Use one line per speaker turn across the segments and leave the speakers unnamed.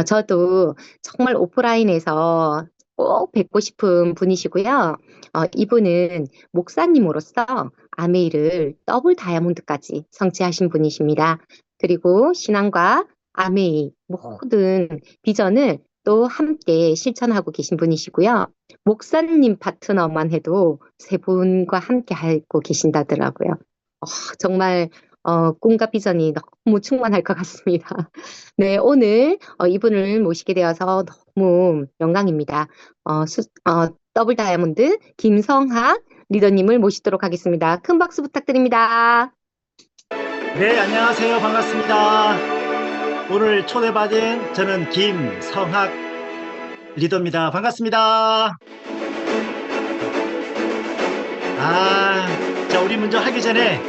저도 정말 오프라인에서 꼭 뵙고 싶은 분이시고요. 이분은 목사님으로서 아메이를 더블 다이아몬드까지 성취하신 분이십니다. 그리고 신앙과 아메이 모든 비전을 또 함께 실천하고 계신 분이시고요. 목사님 파트너만 해도 세 분과 함께 하고 계신다더라고요. 어, 정말 꿈과 비전이 너무 충만할 것 같습니다. 네, 오늘 이분을 모시게 되어서 너무 영광입니다. 더블 다이아몬드 김성학 리더님을 모시도록 하겠습니다. 큰 박수 부탁드립니다.
네, 안녕하세요. 반갑습니다. 오늘 초대받은 저는 김성학 리더입니다. 반갑습니다. 자, 우리 먼저 하기 전에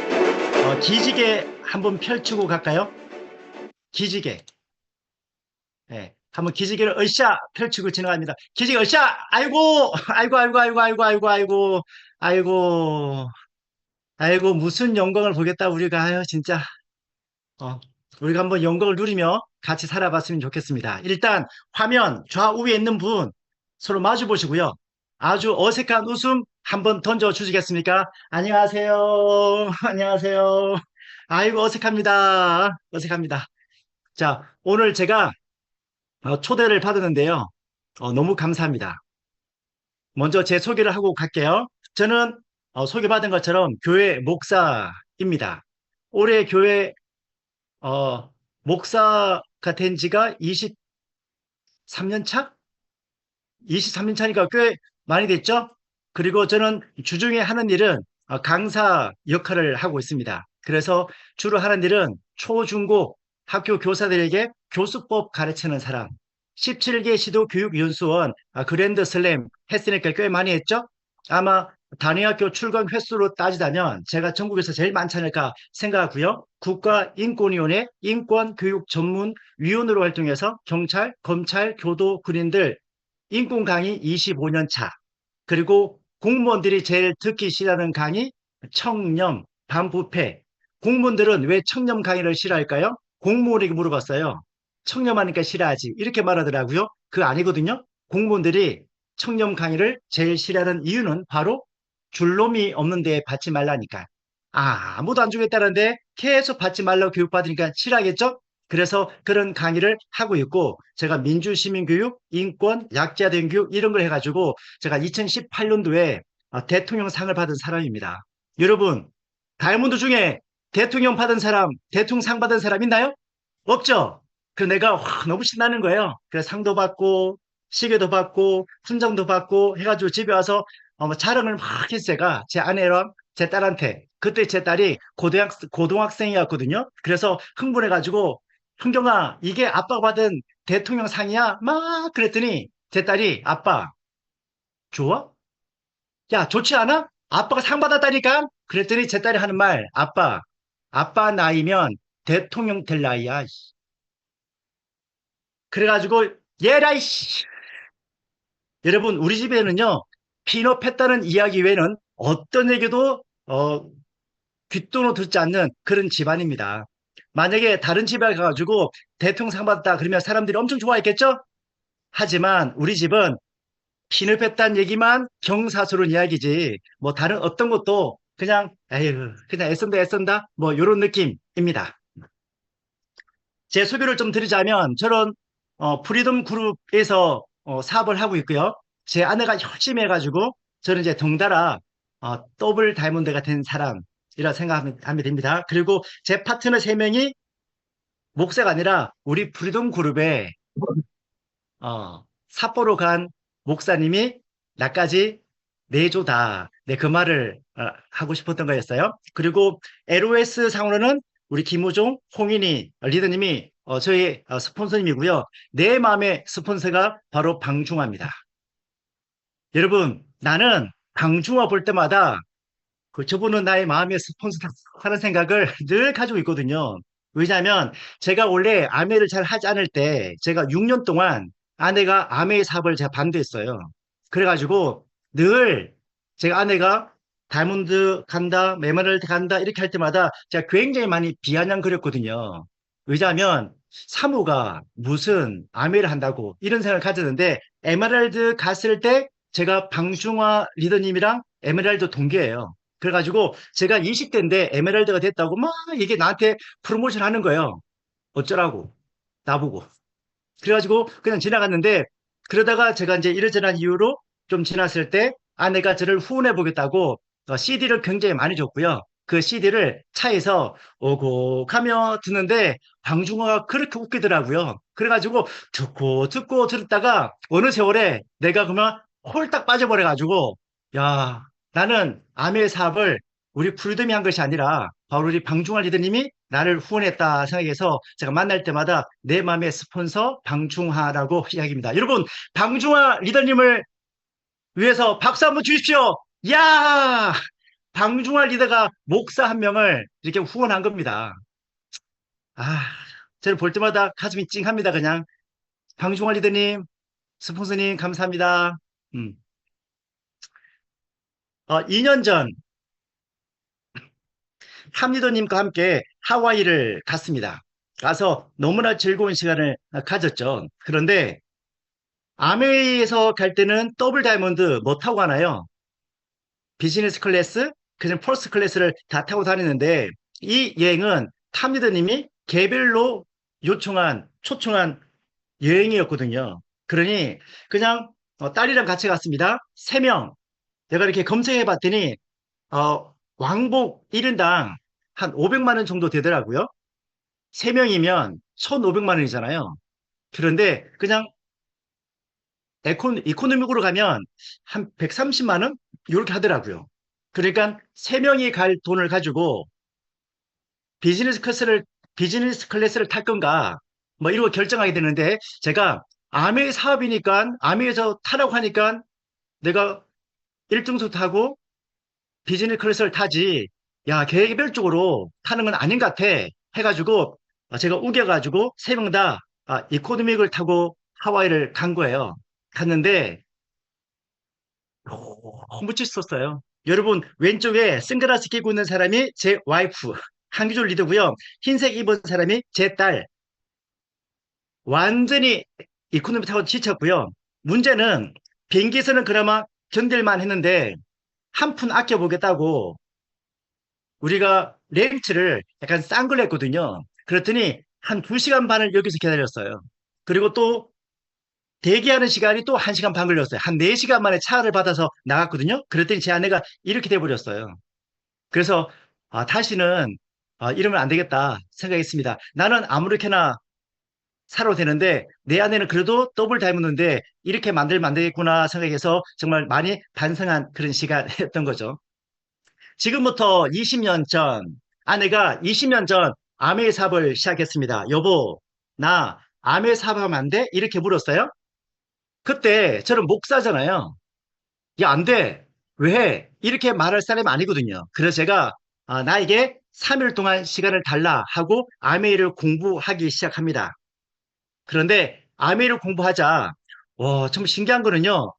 기지개 한번 펼치고 갈까요? 기지개. 네, 한번 기지개를 으쌰 펼치고 지나갑니다. 기지개 으쌰! 아이고! 아이고, 아이고, 아이고, 아이고, 아이고, 아이고, 아이고, 아이고, 무슨 영광을 보겠다, 우리가. 아유, 진짜. 어, 우리가 한번 영광을 누리며 같이 살아봤으면 좋겠습니다. 일단 화면 좌우에 있는 분 서로 마주 보시고요. 아주 어색한 웃음 한번 던져 주시겠습니까? 안녕하세요. 안녕하세요. 아이고 어색합니다. 어색합니다. 자, 오늘 제가 초대를 받았는데요. 너무 감사합니다. 먼저 제 소개를 하고 갈게요. 저는 소개받은 것처럼 교회 목사입니다. 올해 교회 목사가 된 지가 23년 차? 23년 차니까 꽤 많이 됐죠? 그리고 저는 주중에 하는 일은 강사 역할을 하고 있습니다. 그래서 주로 하는 일은 초, 중, 고 학교 교사들에게 교수법 가르치는 사람, 17개 시도 교육연수원 그랜드 슬램 했으니까 꽤 많이 했죠? 아마 단위학교 출강 횟수로 따지자면 제가 전국에서 제일 많지 않을까 생각하고요. 국가인권위원회 인권교육전문위원으로 활동해서 경찰, 검찰, 교도, 군인들 인권 강의 25년 차. 그리고 공무원들이 제일 듣기 싫어하는 강의 청렴, 반부패. 공무원들은 왜 청렴 강의를 싫어할까요? 공무원에게 물어봤어요. 청렴하니까 싫어하지. 이렇게 말하더라고요. 그거 아니거든요. 공무원들이 청렴 강의를 제일 싫어하는 이유는 바로 줄놈이 없는 데 받지 말라니까. 아무도 안 주겠다는데 계속 받지 말라고 교육받으니까 싫어하겠죠? 그래서 그런 강의를 하고 있고 제가 민주시민교육, 인권, 약자된 교육 이런 걸 해가지고 제가 2018년도에 대통령상을 받은 사람입니다. 여러분, 다이아몬드 중에 대통령 받은 사람, 대통령상 받은 사람 있나요? 없죠? 그래서 내가 너무 신나는 거예요. 그래서 상도 받고 시계도 받고 훈장도 받고 해가지고 집에 와서 뭐 자랑을 막 했어요. 제가 제 아내랑 제 딸한테. 그때 제 딸이 고등학생이었거든요. 그래서 흥분해가지고 흥경아 이게 아빠가 받은 대통령 상이야? 막 그랬더니 제 딸이 아빠 좋아? 야 좋지 않아? 아빠가 상 받았다니까? 그랬더니 제 딸이 하는 말 아빠 나이면 대통령 될 나이야. 그래가지고 얘라 이씨. 여러분 우리 집에는요 피업했다는 이야기 외에는 어떤 얘기도 귓등으로 듣지 않는 그런 집안입니다. 만약에 다른 집에 가가지고 대통령 상 받았다 그러면 사람들이 엄청 좋아했겠죠? 하지만 우리 집은 피업했다는 얘기만 경사스러운 이야기지 뭐 다른 어떤 것도 그냥 에휴 그냥 애쓴다 애쓴다 뭐 이런 느낌입니다. 제 소개를 좀 드리자면 저는 프리덤 그룹에서 사업을 하고 있고요. 제 아내가 열심히 해가지고 저는 이제 덩달아 더블 다이아몬드가 된 사람이라 생각하면 됩니다. 그리고 제 파트너 세명이 목사가 아니라 우리 프리덤 그룹에 삿포로 간 목사님이 나까지 내조다. 네, 그 말을 하고 싶었던 거였어요. 그리고 LOS 상으로는 우리 김우종, 홍인희 리더님이 저희 스폰서님이고요. 내 마음의 스폰서가 바로 방중화입니다. 여러분, 나는 방중화 볼 때마다 저분은 나의 마음의 스폰서다 하는 생각을 늘 가지고 있거든요. 왜냐하면 제가 원래 아메를 잘 하지 않을 때 제가 6년 동안 아내가 아메 사업을 제가 반대했어요. 그래가지고 늘 제가 아내가 다이아몬드 간다, 메머랄드 간다 이렇게 할 때마다 제가 굉장히 많이 비아냥거렸거든요. 왜냐하면 사모가 무슨 아메를 한다고 이런 생각을 가졌는데 에메랄드 갔을 때 제가 방중화 리더님이랑 에메랄드 동기예요. 그래가지고 제가 20대인데 에메랄드가 됐다고 막 이게 나한테 프로모션 하는 거예요. 어쩌라고 나보고. 그래가지고 그냥 지나갔는데 그러다가 제가 이제 이러저러한 이유로 좀 지났을 때 아내가 저를 후원해 보겠다고 CD를 굉장히 많이 줬고요. 그 CD를 차에서 오곡하며 듣는데 방중호가 그렇게 웃기더라고요. 그래가지고 듣고 듣고 들었다가 어느 세월에 내가 그만 홀딱 빠져버려가지고 야 나는 아메 사업을 우리 프리덤이 한 것이 아니라 바로 우리 방중환 리더님이 나를 후원했다 생각해서 제가 만날 때마다 내 마음의 스폰서 방중하라고 이야기합니다. 여러분, 방중하 리더님을 위해서 박수 한번 주십시오. 야! 방중하 리더가 목사 한 명을 이렇게 후원한 겁니다. 아, 저는 볼 때마다 가슴이 찡합니다, 그냥. 방중하 리더님, 스폰서님, 감사합니다. 음. 2년 전, 함 리더님과 함께 하와이를 갔습니다. 가서 너무나 즐거운 시간을 가졌죠. 그런데 아메이에서 갈 때는 더블 다이아몬드 뭐 타고 가나요? 비즈니스 클래스, 그냥 퍼스트 클래스를 다 타고 다니는데 이 여행은 탐리더님이 개별로 초청한 여행이었거든요. 그러니 그냥 딸이랑 같이 갔습니다. 3명. 내가 이렇게 검색해 봤더니 왕복 1인당 한 500만 원 정도 되더라고요. 3명이면 1,500만 원이잖아요. 그런데 그냥 이코노믹으로 가면 한 130만 원? 이렇게 하더라고요. 그러니까 세명이 갈 돈을 가지고 비즈니스 클래스를, 비즈니스 클래스를 탈 건가, 뭐 이런 거 결정하게 되는데 제가 아메 사업이니까 아메에서 타라고 하니까 내가 1등석 타고 비즈니스 클래스를 타지, 야, 계획별적으로 타는 건 아닌 것 같아. 해가지고 제가 우겨가지고 3명 다 이코노믹을 타고 하와이를 간 거예요. 갔는데 너무 멋있었어요. 여러분, 왼쪽에 선글라스 끼고 있는 사람이 제 와이프, 한기조 리더고요. 흰색 입은 사람이 제 딸. 완전히 이코노미 타고 지쳤고요. 문제는 비행기에서는 그나마 견딜만 했는데 한 푼 아껴보겠다고 우리가 렌트를 약간 싼 걸 했거든요. 그랬더니 한 2시간 반을 여기서 기다렸어요. 그리고 또 대기하는 시간이 또 1시간 반 걸렸어요. 한 4시간 만에 차를 받아서 나갔거든요. 그랬더니 제 아내가 이렇게 돼버렸어요. 그래서 다시는 이러면 안 되겠다 생각했습니다. 나는 아무렇게나 살아도 되는데 내 아내는 그래도 더블 다이아몬드인데 이렇게 만들면 안 되겠구나 생각해서 정말 많이 반성한 그런 시간이었던 거죠. 지금부터 20년 전 아내가 20년 전 아메 사업을 시작했습니다. 여보, 나 아메 사업하면 안 돼? 이렇게 물었어요. 그때 저는 목사잖아요. 야, 안 돼. 왜 해? 이렇게 말할 사람이 아니거든요. 그래서 제가 나에게 3일 동안 시간을 달라 하고 아메이를 공부하기 시작합니다. 그런데 아메이를 공부하자. 참 신기한 거는요.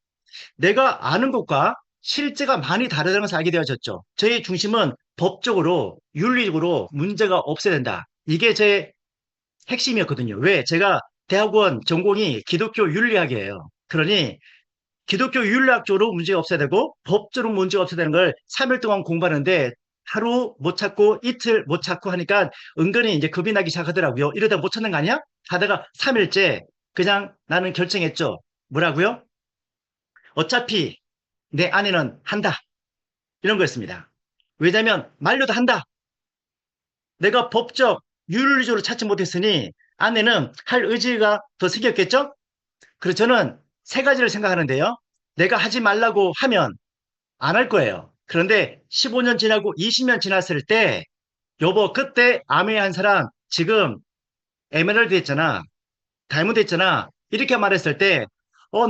내가 아는 것과 실제가 많이 다르다는 것을 알게 되어졌죠. 저의 중심은 법적으로, 윤리적으로 문제가 없어야 된다. 이게 제 핵심이었거든요. 왜? 제가 대학원 전공이 기독교 윤리학이에요. 그러니 기독교 윤리학적으로 문제가 없어야 되고 법적으로 문제가 없어야 되는 걸 3일 동안 공부하는데 하루 못 찾고 이틀 못 찾고 하니까 은근히 이제 겁이 나기 시작하더라고요. 이러다 못 찾는 거 아니야? 하다가 3일째 그냥 나는 결정했죠. 뭐라고요? 어차피 내 아내는 한다. 이런 거였습니다. 왜냐면 말려도 한다. 내가 법적 윤리적으로 찾지 못했으니 아내는 할 의지가 더 생겼겠죠? 그래서 저는 3가지를 생각하는데요. 내가 하지 말라고 하면 안 할 거예요. 그런데 15년 지나고 20년 지났을 때, 여보, 그때 아메한 사람 지금 에메랄드 했잖아. 다이아몬드 했잖아. 이렇게 말했을 때,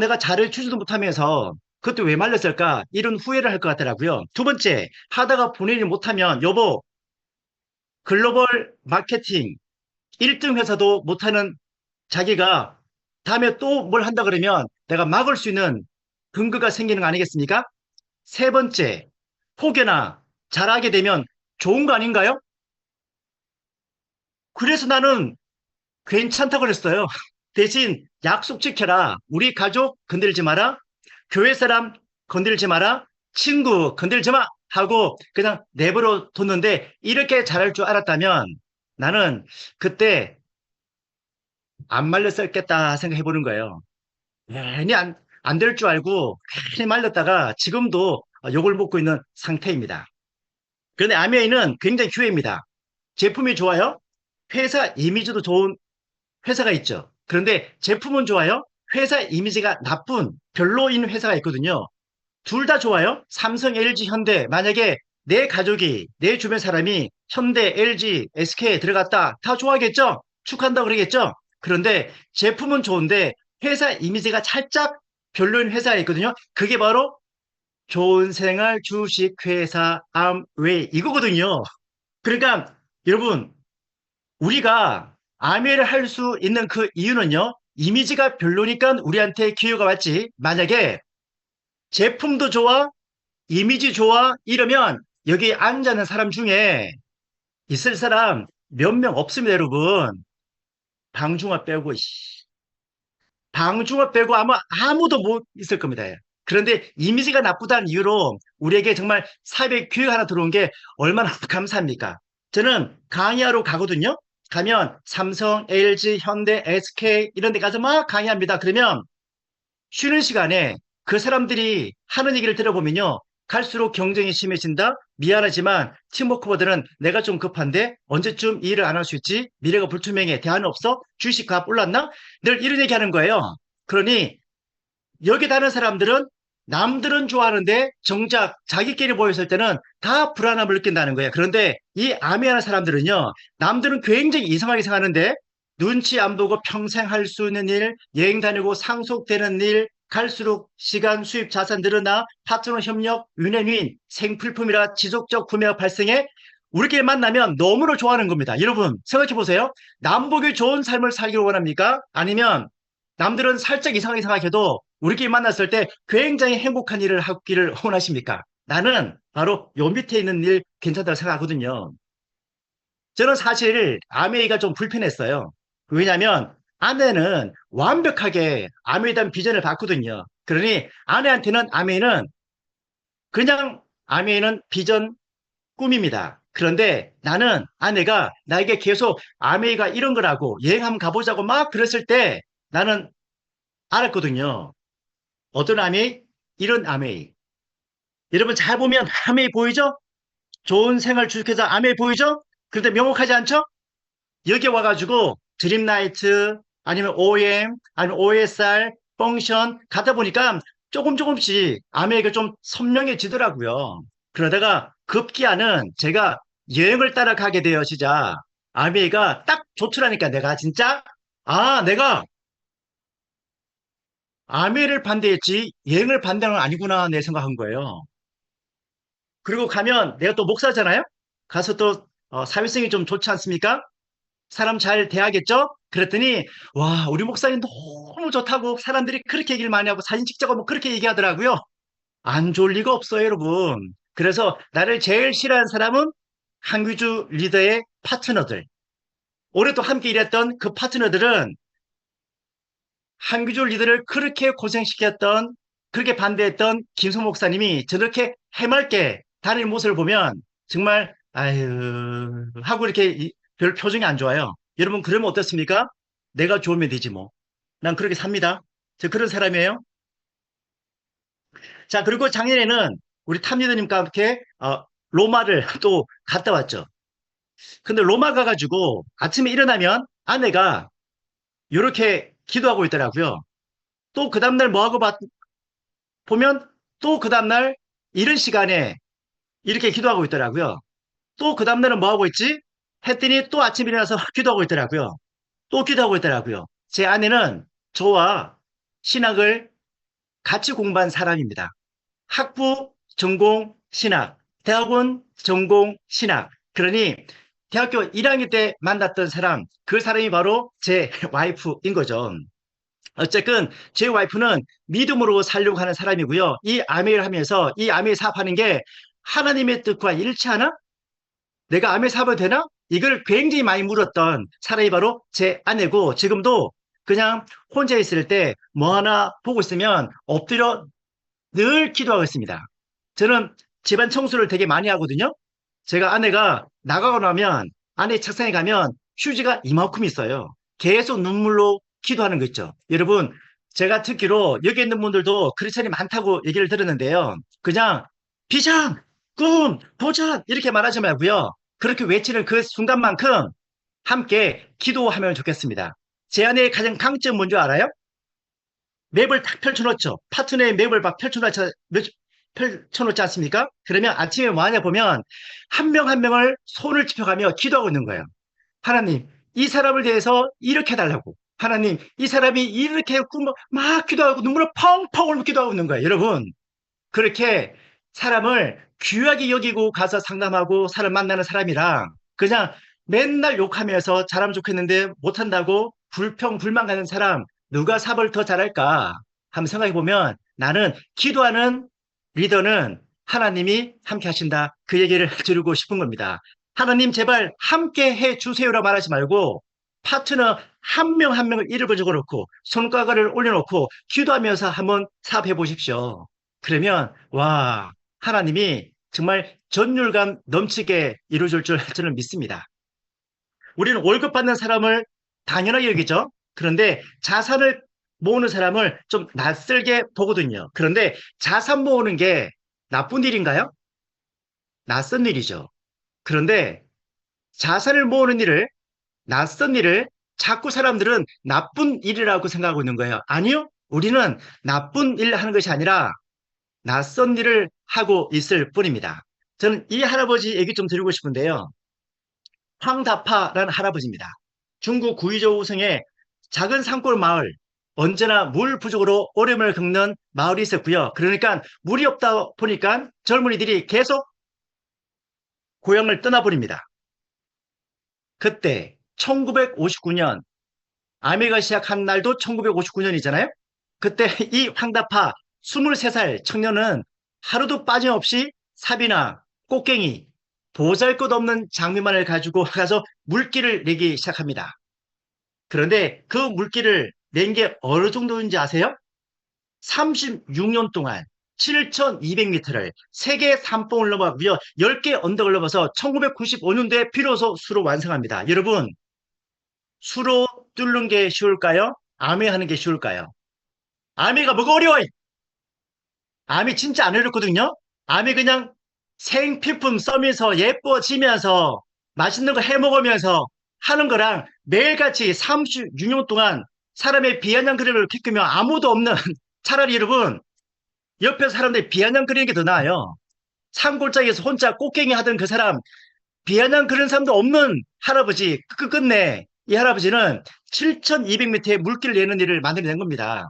내가 잘해주지도 못하면서 그때 왜 말렸을까? 이런 후회를 할 것 같더라고요. 두 번째, 하다가 본인이 못하면, 여보, 글로벌 마케팅 1등 회사도 못하는 자기가 다음에 또 뭘 한다 그러면 내가 막을 수 있는 근거가 생기는 거 아니겠습니까? 3번째, 혹여나 잘하게 되면 좋은 거 아닌가요? 그래서 나는 괜찮다고 그랬어요. 대신 약속 지켜라. 우리 가족 건들지 마라. 교회 사람 건들지 마라. 친구 건들지 마. 하고 그냥 내버려 뒀는데 이렇게 잘할 줄 알았다면 나는 그때 안 말렸었겠다 생각해 보는 거예요. 괜히 안 될 줄 알고 괜히 말렸다가 지금도 욕을 먹고 있는 상태입니다. 그런데 아메이는 굉장히 기회입니다. 제품이 좋아요. 회사 이미지도 좋은 회사가 있죠. 그런데 제품은 좋아요. 회사 이미지가 나쁜 별로인 회사가 있거든요. 둘 다 좋아요. 삼성, LG, 현대. 만약에 내 가족이, 내 주변 사람이 현대, LG, SK에 들어갔다. 다 좋아하겠죠? 축하한다고 그러겠죠? 그런데 제품은 좋은데 회사 이미지가 살짝 별로인 회사가 있거든요. 그게 바로 좋은 생활 주식회사 암웨이 이거거든요. 그러니까 여러분, 우리가 아메를 할 수 있는 그 이유는요. 이미지가 별로니까 우리한테 기회가 왔지. 만약에 제품도 좋아, 이미지 좋아 이러면 여기 앉아 있는 사람 중에 있을 사람 몇 명 없습니다, 여러분. 방중아 빼고, 방중아 빼고 아마 아무도 못 있을 겁니다. 그런데 이미지가 나쁘다는 이유로 우리에게 정말 사회의 기회가 하나 들어온 게 얼마나 감사합니까? 저는 강의하러 가거든요. 가면 삼성, LG, 현대, SK 이런 데 가서 막 강의합니다. 그러면 쉬는 시간에 그 사람들이 하는 얘기를 들어보면요. 갈수록 경쟁이 심해진다? 미안하지만 팀워크보다는 내가 좀 급한데 언제쯤 이 일을 안 할 수 있지? 미래가 불투명해. 대안 없어? 주식값 올랐나? 늘 이런 얘기 하는 거예요. 그러니 여기 다른 사람들은 남들은 좋아하는데 정작 자기끼리 모였을 때는 다 불안함을 느낀다는 거예요. 그런데 이 아미하는 사람들은요, 남들은 굉장히 이상하게 생각하는데 눈치 안 보고 평생 할 수 있는 일, 여행 다니고 상속되는 일, 갈수록 시간, 수입, 자산 늘어나 파트너 협력, 윈앤윈, 생필품이라 지속적 구매가 발생해 우리끼리 만나면 너무나 좋아하는 겁니다. 여러분 생각해 보세요. 남보기 좋은 삶을 살기를 원합니까? 아니면 남들은 살짝 이상하게 생각해도 우리끼리 만났을 때 굉장히 행복한 일을 하기를 원하십니까? 나는 바로 요 밑에 있는 일 괜찮다고 생각하거든요. 저는 사실 아메이가 좀 불편했어요. 왜냐하면 아내는 완벽하게 아메이에 대한 비전을 봤거든요. 그러니 아내한테는 아메이는 그냥 아메이는 비전 꿈입니다. 그런데 나는 아내가 나에게 계속 아메이가 이런 거라고 여행 한번 가보자고 막 그랬을 때 나는 알았거든요. 어떤 아메이? 이런 아메이. 여러분 잘 보면 아메이 보이죠? 좋은 생활 주식회사 아메이 보이죠? 그런데 명확하지 않죠? 여기 와가지고 드림나이트 아니면 OM 아니면 OSR 펑션 가다 보니까 조금씩 아메이가 좀 선명해지더라고요. 그러다가 급기야는 제가 여행을 따라가게 되어지자 아메이가 딱 좋더라니까 내가 진짜 내가 아메이를 반대했지 여행을 반대는 아니구나 내 생각한 거예요. 그리고 가면 내가 또 목사잖아요. 가서 또 사회성이 좀 좋지 않습니까? 사람 잘 대하겠죠? 그랬더니 와 우리 목사님 너무 좋다고 사람들이 그렇게 얘기를 많이 하고 사진 찍자고 뭐 그렇게 얘기하더라고요. 안 좋을 리가 없어요, 여러분. 그래서 나를 제일 싫어하는 사람은 한귀주 리더의 파트너들. 올해 또 함께 일했던 그 파트너들은 한귀주 리더를 그렇게 고생시켰던, 그렇게 반대했던 김성 목사님이 저렇게 해맑게 다니는 모습을 보면 정말, 아유, 하고 이렇게 별 표정이 안 좋아요. 여러분, 그러면 어떻습니까? 내가 좋으면 되지 뭐. 난 그렇게 삽니다. 저 그런 사람이에요. 자, 그리고 작년에는 우리 탐 리더님과 함께 로마를 또 갔다 왔죠. 근데 로마 가가지고 아침에 일어나면 아내가 이렇게 기도하고 있더라고요. 또 그 다음날 뭐 하고 보면 또 그 다음날 이런 시간에 이렇게 기도하고 있더라고요. 또 그 다음날은 뭐 하고 있지? 했더니 또 아침에 일어나서 기도하고 있더라고요. 또 기도하고 있더라고요. 제 아내는 저와 신학을 같이 공부한 사람입니다. 학부 전공 신학, 대학원 전공 신학. 그러니 대학교 1학년 때 만났던 사람, 그 사람이 바로 제 와이프인 거죠. 어쨌든 제 와이프는 믿음으로 살려고 하는 사람이고요. 이 아메이를 하면서 이 아메이 사업하는 게 하나님의 뜻과 일치하나? 내가 아메이 사업이 되나? 이걸 굉장히 많이 물었던 사람이 바로 제 아내고 지금도 그냥 혼자 있을 때 뭐 하나 보고 있으면 엎드려 늘 기도하고 있습니다. 저는 집안 청소를 되게 많이 하거든요. 제가 아내가 나가고 나면 아내 책상에 가면 휴지가 이만큼 있어요. 계속 눈물로 기도하는 거 있죠. 여러분, 제가 듣기로 여기 있는 분들도 크리스천이 많다고 얘기를 들었는데요. 그냥 비전, 꿈, 도전 이렇게 말하지 말고요. 그렇게 외치는 그 순간만큼 함께 기도하면 좋겠습니다. 제 아내의 가장 강점은 뭔지 알아요? 맵을 딱 펼쳐놓죠. 파트너의 맵을 막 펼쳐놓지 않습니까? 그러면 아침에 뭐 하냐 보면 한 명 한 명을 손을 짚어가며 기도하고 있는 거예요. 하나님, 이 사람을 대해서 이렇게 해달라고. 하나님, 이 사람이 이렇게 했고 막 기도하고 눈물을 펑펑 흘리고 기도하고 있는 거예요. 여러분, 그렇게 사람을 귀하게 여기고 가서 상담하고 사람 만나는 사람이랑 그냥 맨날 욕하면서 잘하면 좋겠는데 못한다고 불평불만 가는 사람 누가 삽을 더 잘할까 한번 생각해 보면 나는 기도하는 리더는 하나님이 함께 하신다. 그 얘기를 드리고 싶은 겁니다. 하나님 제발 함께 해 주세요라 말하지 말고 파트너 한 명 한 명을 이름을 적어놓고 손가락을 올려놓고 기도하면서 한번 사업해 보십시오. 그러면 와 하나님이 정말 전율감 넘치게 이루어질 줄 저는 믿습니다. 우리는 월급 받는 사람을 당연하게 여기죠. 그런데 자산을 모으는 사람을 좀 낯설게 보거든요. 그런데 자산 모으는 게 나쁜 일인가요? 낯선 일이죠. 그런데 자산을 모으는 일을, 낯선 일을 자꾸 사람들은 나쁜 일이라고 생각하고 있는 거예요. 아니요. 우리는 나쁜 일을 하는 것이 아니라 낯선 일을 하고 있을 뿐입니다. 저는 이 할아버지 얘기 좀 드리고 싶은데요. 황다파라는 할아버지입니다. 중국 구이저우 우성의 작은 산골 마을, 언제나 물 부족으로 어려움을 겪는 마을이 있었고요. 그러니까 물이 없다 보니까 젊은이들이 계속 고향을 떠나버립니다. 그때 1959년 아메가 시작한 날도 1959년이잖아요. 그때 이 황다파 23살 청년은 하루도 빠짐없이 삽이나 꽃갱이, 보잘것없는 장비만을 가지고 가서 물길을 내기 시작합니다. 그런데 그 물길을 낸 게 어느 정도인지 아세요? 36년 동안 7,200m를 세계 산봉을 넘어가고요. 10개 언덕을 넘어서 1995년도에 비로소 수로 완성합니다. 여러분, 수로 뚫는 게 쉬울까요? 아메 하는 게 쉬울까요? 아메가 뭐가 어려워요? 아메 진짜 안 어렵거든요? 아메 그냥 생필품 써면서 예뻐지면서 맛있는 거 해 먹으면서 하는 거랑 매일같이 36년 동안 사람의 비아냥 그림을 겪으며 아무도 없는 차라리 여러분 옆에 사람들이 비아냥 그리는 게 더 나아요. 산골짜기에서 혼자 꽃갱이 하던 그 사람 비아냥 그런 사람도 없는 할아버지 끝끝내 이 할아버지는 7,200m의 물길을 내는 일을 만들어낸 겁니다.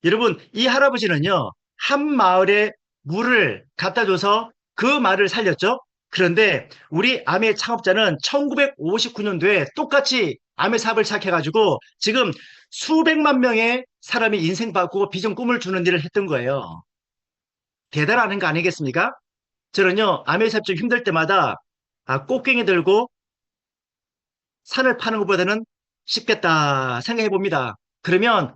여러분 이 할아버지는요 한 마을에 물을 갖다 줘서 그 마을을 살렸죠. 그런데 우리 아메 창업자는 1959년도에 똑같이 아메 사업을 시작해가지고 지금 수백만 명의 사람이 인생 바꾸고 비전 꿈을 주는 일을 했던 거예요. 대단한 거 아니겠습니까? 저는요 아메 사업 좀 힘들 때마다 꽃갱이 들고 산을 파는 것보다는 쉽겠다 생각해 봅니다. 그러면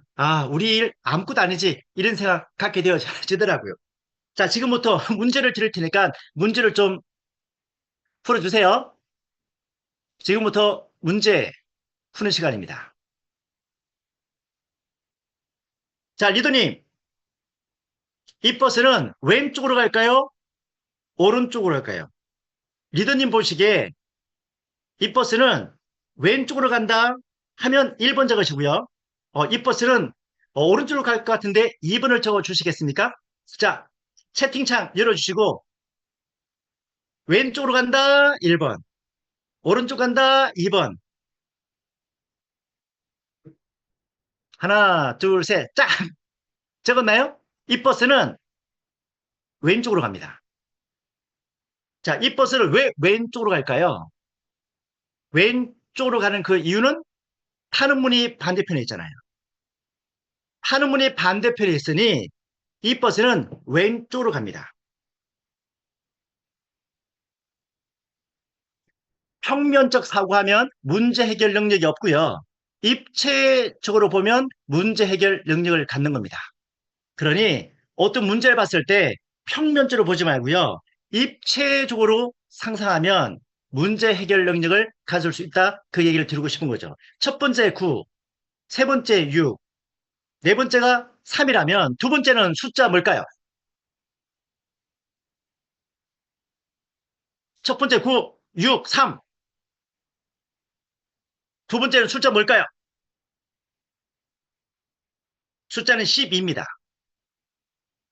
우리 일 아무것도 아니지 이런 생각 갖게 되어지더라고요. 자, 지금부터 문제를 드릴 테니까 문제를 좀 풀어주세요. 지금부터 문제 푸는 시간입니다. 자, 리더님, 이 버스는 왼쪽으로 갈까요? 오른쪽으로 갈까요? 리더님 보시기에 이 버스는 왼쪽으로 간다 하면 1번 적으시고요. 이 버스는 오른쪽으로 갈 것 같은데 2번을 적어 주시겠습니까? 자, 채팅창 열어주시고 왼쪽으로 간다 1번, 오른쪽 간다 2번. 하나, 둘, 셋, 짝! 적었나요? 이 버스는 왼쪽으로 갑니다. 자, 이 버스를 왜 왼쪽으로 갈까요? 왼쪽으로 가는 그 이유는 타는 문이 반대편에 있잖아요. 타는 문이 반대편에 있으니 이 버스는 왼쪽으로 갑니다. 평면적 사고하면 문제 해결 능력이 없고요. 입체적으로 보면 문제 해결 능력을 갖는 겁니다. 그러니 어떤 문제를 봤을 때 평면적으로 보지 말고요. 입체적으로 상상하면 문제 해결 능력을 가질 수 있다. 그 얘기를 드리고 싶은 거죠. 첫 번째 9, 세 번째 6, 네 번째가 3이라면 두 번째는 숫자 뭘까요? 첫 번째 9, 6, 3. 두 번째는 숫자 뭘까요? 숫자는 12입니다.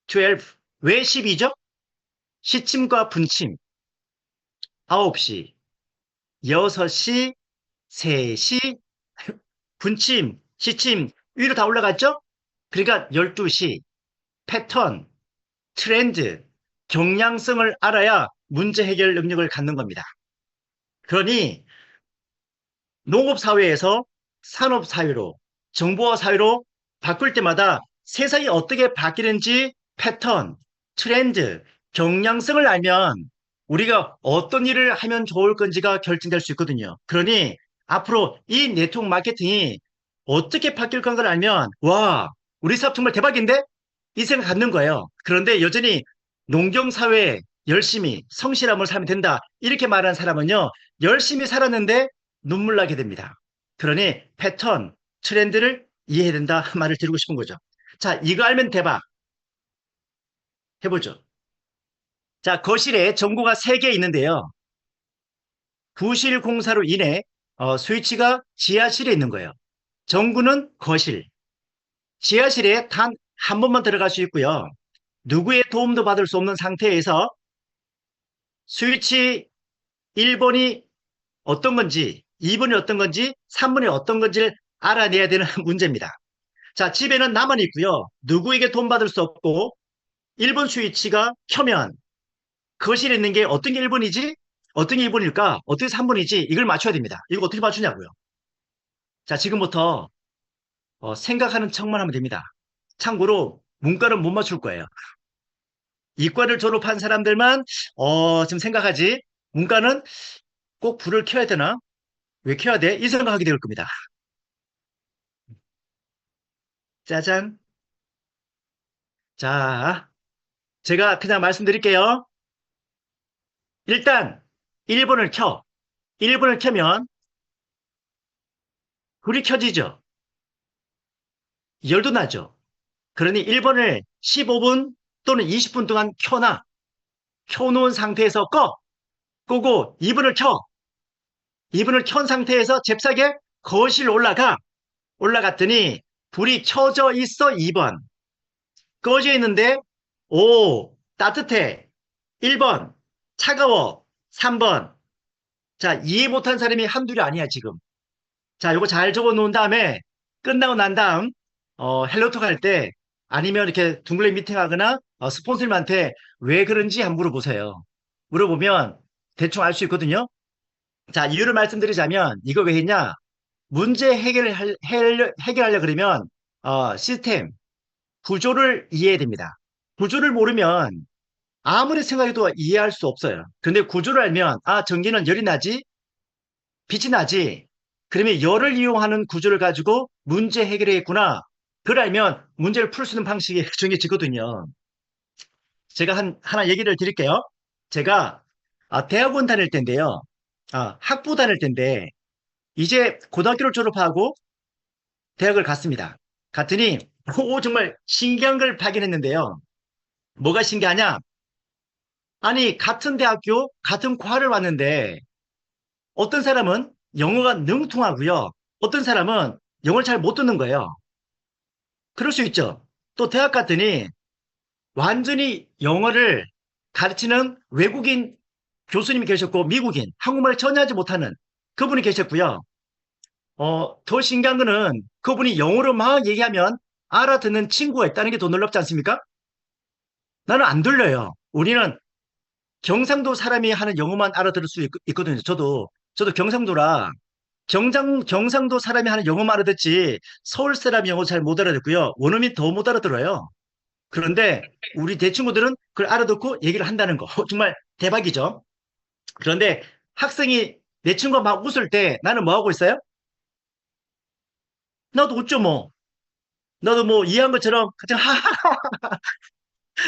12. 왜 12죠? 시침과 분침. 9시, 6시, 3시, 분침, 시침 위로 다 올라갔죠? 그러니까 12시, 패턴, 트렌드, 경향성을 알아야 문제 해결 능력을 갖는 겁니다. 그러니 농업사회에서 산업사회로, 정보화사회로 바꿀 때마다 세상이 어떻게 바뀌는지 패턴, 트렌드, 경향성을 알면 우리가 어떤 일을 하면 좋을 건지가 결정될 수 있거든요. 그러니 앞으로 이 네트워크 마케팅이 어떻게 바뀔 건가를 알면 와, 우리 사업 정말 대박인데? 이 생각 갖는 거예요. 그런데 여전히 농경사회에 열심히 성실함을 살면 된다. 이렇게 말하는 사람은요. 열심히 살았는데 눈물 나게 됩니다. 그러니 패턴, 트렌드를 이해해야 된다 말을 드리고 싶은 거죠. 자, 이거 알면 대박. 해보죠. 자, 거실에 전구가 3개 있는데요. 부실 공사로 인해 스위치가 지하실에 있는 거예요. 전구는 거실, 지하실에 단 한 번만 들어갈 수 있고요. 누구의 도움도 받을 수 없는 상태에서 스위치 1번이 어떤 건지, 2번이 어떤 건지, 3번이 어떤 건지를 알아내야 되는 문제입니다. 자, 집에는 나만 있고요. 누구에게 돈 받을 수 없고 1번 스위치가 켜면 거실에 있는 게 어떤 게 1번이지? 어떤 게 2번일까? 어떻게 3번이지? 이걸 맞춰야 됩니다. 이거 어떻게 맞추냐고요. 자, 지금부터 생각하는 척만 하면 됩니다. 참고로 문과는 못 맞출 거예요. 이과를 졸업한 사람들만 지금 생각하지. 문과는 꼭 불을 켜야 되나? 왜 켜야 돼? 이 생각하게 될 겁니다. 짜잔. 자, 제가 그냥 말씀드릴게요. 일단 1번을 켜. 1번을 켜면 불이 켜지죠. 열도 나죠. 그러니 1번을 15분 또는 20분 동안 켜놔. 켜놓은 상태에서 꺼. 끄고 2번을 켜. 2번을 켠 상태에서 잽싸게 거실 올라가. 올라갔더니 불이 켜져 있어 2번. 꺼져 있는데 오 따뜻해. 1번 차가워. 3번. 자, 이해 못한 사람이 한둘이 아니야 지금. 자, 요거 잘 적어 놓은 다음에 끝나고 난 다음 헬로톡 할 때 아니면 이렇게 둥글레 미팅하거나 스폰서님한테 왜 그런지 한번 물어보세요. 물어보면 대충 알 수 있거든요. 자, 이유를 말씀드리자면 이거 왜 했냐? 문제 해결하려 그러면 시스템, 구조를 이해해야 됩니다. 구조를 모르면 아무리 생각해도 이해할 수 없어요. 근데 구조를 알면 전기는 열이 나지, 빛이 나지. 그러면 열을 이용하는 구조를 가지고 문제 해결했구나. 그걸 알면 문제를 풀 수 있는 방식이 정해지거든요. 제가 하나 얘기를 드릴게요. 제가 대학원 다닐 때인데요. 학부 다닐 때인데 이제 고등학교를 졸업하고 대학을 갔습니다. 갔더니 오 정말 신기한 걸 발견했는데요. 뭐가 신기하냐? 아니 같은 대학교 같은 과를 왔는데 어떤 사람은 영어가 능통하고요. 어떤 사람은 영어를 잘 못 듣는 거예요. 그럴 수 있죠. 또 대학 갔더니 완전히 영어를 가르치는 외국인 교수님이 계셨고 미국인, 한국말을 전혀 하지 못하는 그분이 계셨고요. 더 신기한 거는 그분이 영어로 막 얘기하면 알아듣는 친구가 있다는 게 더 놀랍지 않습니까? 나는 안 들려요. 우리는 경상도 사람이 하는 영어만 알아들을 수 있거든요. 저도 경상도라 경상도 사람이 하는 영어만 알아듣지 서울 사람이 영어 잘 못 알아듣고요. 원어민 더 못 알아들어요. 그런데 우리 대친구들은 그걸 알아듣고 얘기를 한다는 거. 정말 대박이죠. 그런데 학생이 내 친구가 막 웃을 때 나는 뭐 하고 있어요? 나도 웃죠, 뭐. 나도 뭐 이해한 것처럼 그냥 하하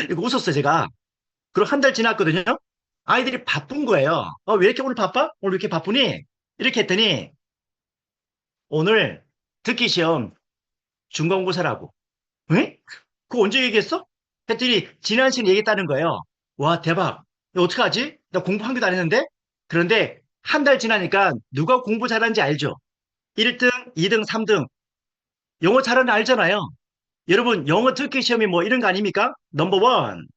이거 웃었어요, 제가. 그리고 한 달 지났거든요. 아이들이 바쁜 거예요. 왜 이렇게 오늘 바빠? 오늘 왜 이렇게 바쁘니? 이렇게 했더니 오늘 듣기 시험 중간고사라고. 에? 그거 언제 얘기했어? 했더니 지난 시간 얘기했다는 거예요. 와, 대박. 이거 어떡하지? 나 공부 한 개도 안 했는데? 그런데 한 달 지나니까 누가 공부 잘하는지 알죠? 1등, 2등, 3등. 영어 잘하는 거 알잖아요. 여러분, 영어 듣기 시험이 뭐 이런 거 아닙니까? 넘버 원,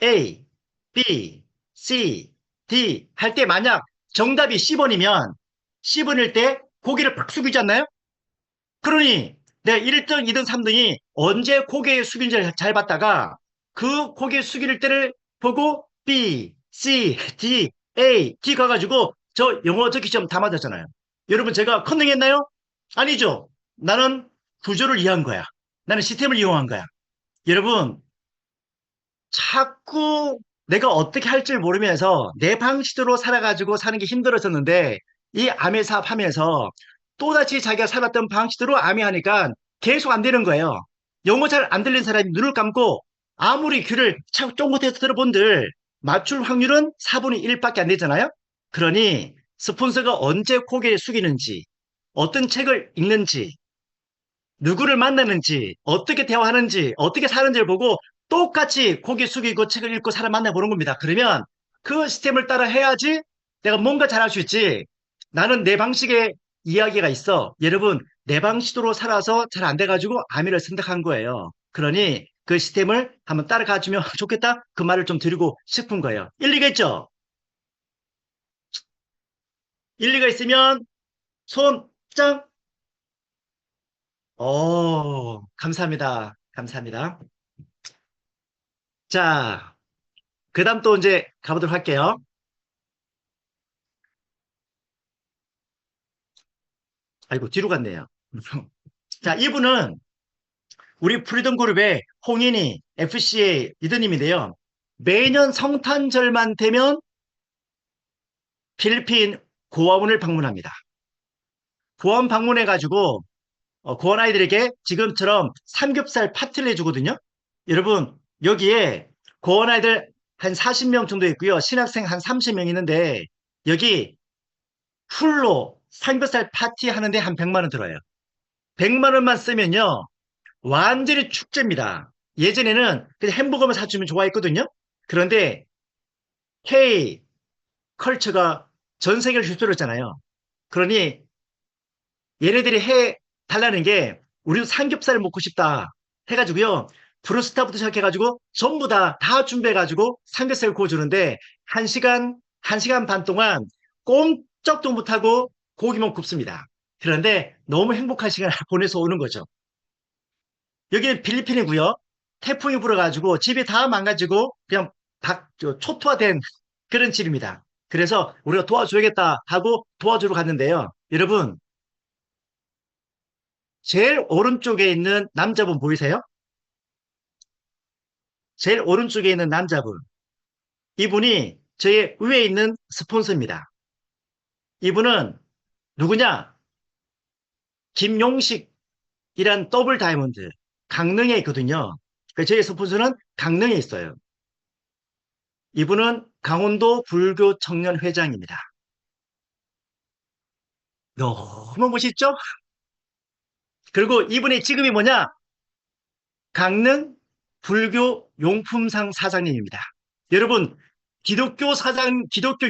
A, B, C, D 할 때 만약 정답이 C번이면 C번일 때 고개를 팍 숙이지 않나요? 그러니 내가 1등, 2등, 3등이 언제 고개 숙인지를 잘 봤다가 그 고개 숙일 때를 보고 B, C, D, A, D 가가지고 저 영어 듣기 시험 다 맞았잖아요. 여러분 제가 컨닝했나요? 아니죠. 나는 구조를 이해한 거야. 나는 시스템을 이용한 거야. 여러분 자꾸 내가 어떻게 할 줄 모르면서 내 방식대로 살아가지고 사는 게 힘들어졌는데 이 아메 사업 하면서 또다시 자기가 살았던 방식대로 아메 하니까 계속 안 되는 거예요. 영어 잘 안 들리는 사람이 눈을 감고 아무리 귀를 참 쫑긋해서 들어본들 맞출 확률은 4분의 1밖에 안 되잖아요. 그러니 스폰서가 언제 고개 숙이는지 어떤 책을 읽는지 누구를 만나는지, 어떻게 대화하는지, 어떻게 사는지를 보고 똑같이 고개 숙이고 책을 읽고 사람 만나보는 겁니다. 그러면 그 시스템을 따라 해야지 내가 뭔가 잘할 수 있지. 나는 내 방식의 이야기가 있어. 여러분, 내 방식으로 살아서 잘 안 돼가지고 아미를 선택한 거예요. 그러니 그 시스템을 한번 따라가 주면 좋겠다? 그 말을 좀 드리고 싶은 거예요. 일리가 있죠? 일리가 있으면 손 짱! 감사합니다. 감사합니다. 자, 그 다음 또 이제 가보도록 할게요. 아이고, 뒤로 갔네요. 자, 이분은 우리 프리덤 그룹의 홍인이 FCA 리더님인데요. 매년 성탄절만 되면 필리핀 고아원을 방문합니다. 고아원 방문해가지고 고아원 아이들에게 지금처럼 삼겹살 파티를 해주거든요. 여러분, 여기에 고아원 아이들 한 40명 정도 있고요. 신학생 한 30명 있는데 여기 풀로 삼겹살 파티 하는데 한 100만 원 들어요. 100만 원만 쓰면요. 완전히 축제입니다. 예전에는 그냥 햄버거만 사주면 좋아했거든요. 그런데 K 컬처가 전 세계를 휩쓸었잖아요. 그러니 얘네들이 해 달라는 게 우리도 삼겹살을 먹고 싶다 해가지고요. 브루스타부터 시작해가지고 전부 다 준비해가지고 삼겹살을 구워주는데 한 시간 반 동안 꼼짝도 못하고 고기만 굽습니다. 그런데 너무 행복한 시간을 보내서 오는 거죠. 여기는 필리핀이고요. 태풍이 불어가지고 집이 다 망가지고 그냥 초토화된 그런 집입니다. 그래서 우리가 도와줘야겠다 하고 도와주러 갔는데요. 여러분, 제일 오른쪽에 있는 남자분 보이세요? 제일 오른쪽에 있는 남자분. 이분이 저의 위에 있는 스폰서입니다. 이분은 누구냐? 김용식이란 더블 다이아몬드 강릉에 있거든요. 저희 스폰서는 강릉에 있어요. 이분은 강원도 불교 청년 회장입니다. 너무 멋있죠? 그리고 이분의 직업이 뭐냐? 강릉 불교 용품상 사장님입니다. 여러분, 기독교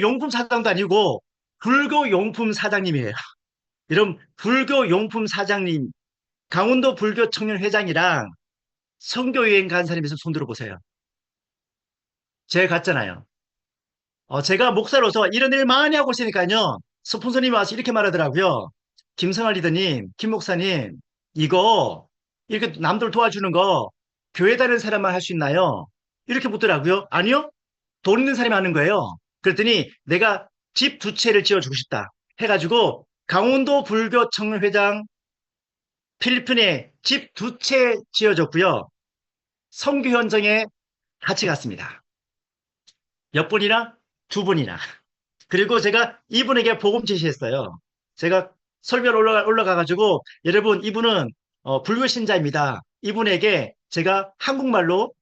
용품 사장도 아니고 불교 용품 사장님이에요. 여러분, 불교 용품 사장님, 강원도 불교 청년 회장이랑 선교 여행 간 사람이 있으면 손 들어보세요. 제가 갔잖아요. 제가 목사로서 이런 일 많이 하고 있으니까요. 스폰서님이 와서 이렇게 말하더라고요. 김성할 리더님, 김 목사님, 이거 이렇게 남들 도와주는 거 교회 다니는 사람만 할 수 있나요? 이렇게 묻더라고요. 아니요. 돈 있는 사람이 하는 거예요. 그랬더니 내가 집 2채를 지어주고 싶다. 해가지고 강원도 불교 청년회장 필리핀에 집 2채 지어줬고요. 선교 현장에 같이 갔습니다. 몇 분이나? 2분이나. 그리고 제가 이분에게 복음 제시했어요. 제가 설교 올라가가지고, 여러분, 이분은 불교 신자입니다. 이분에게 제가 한국말로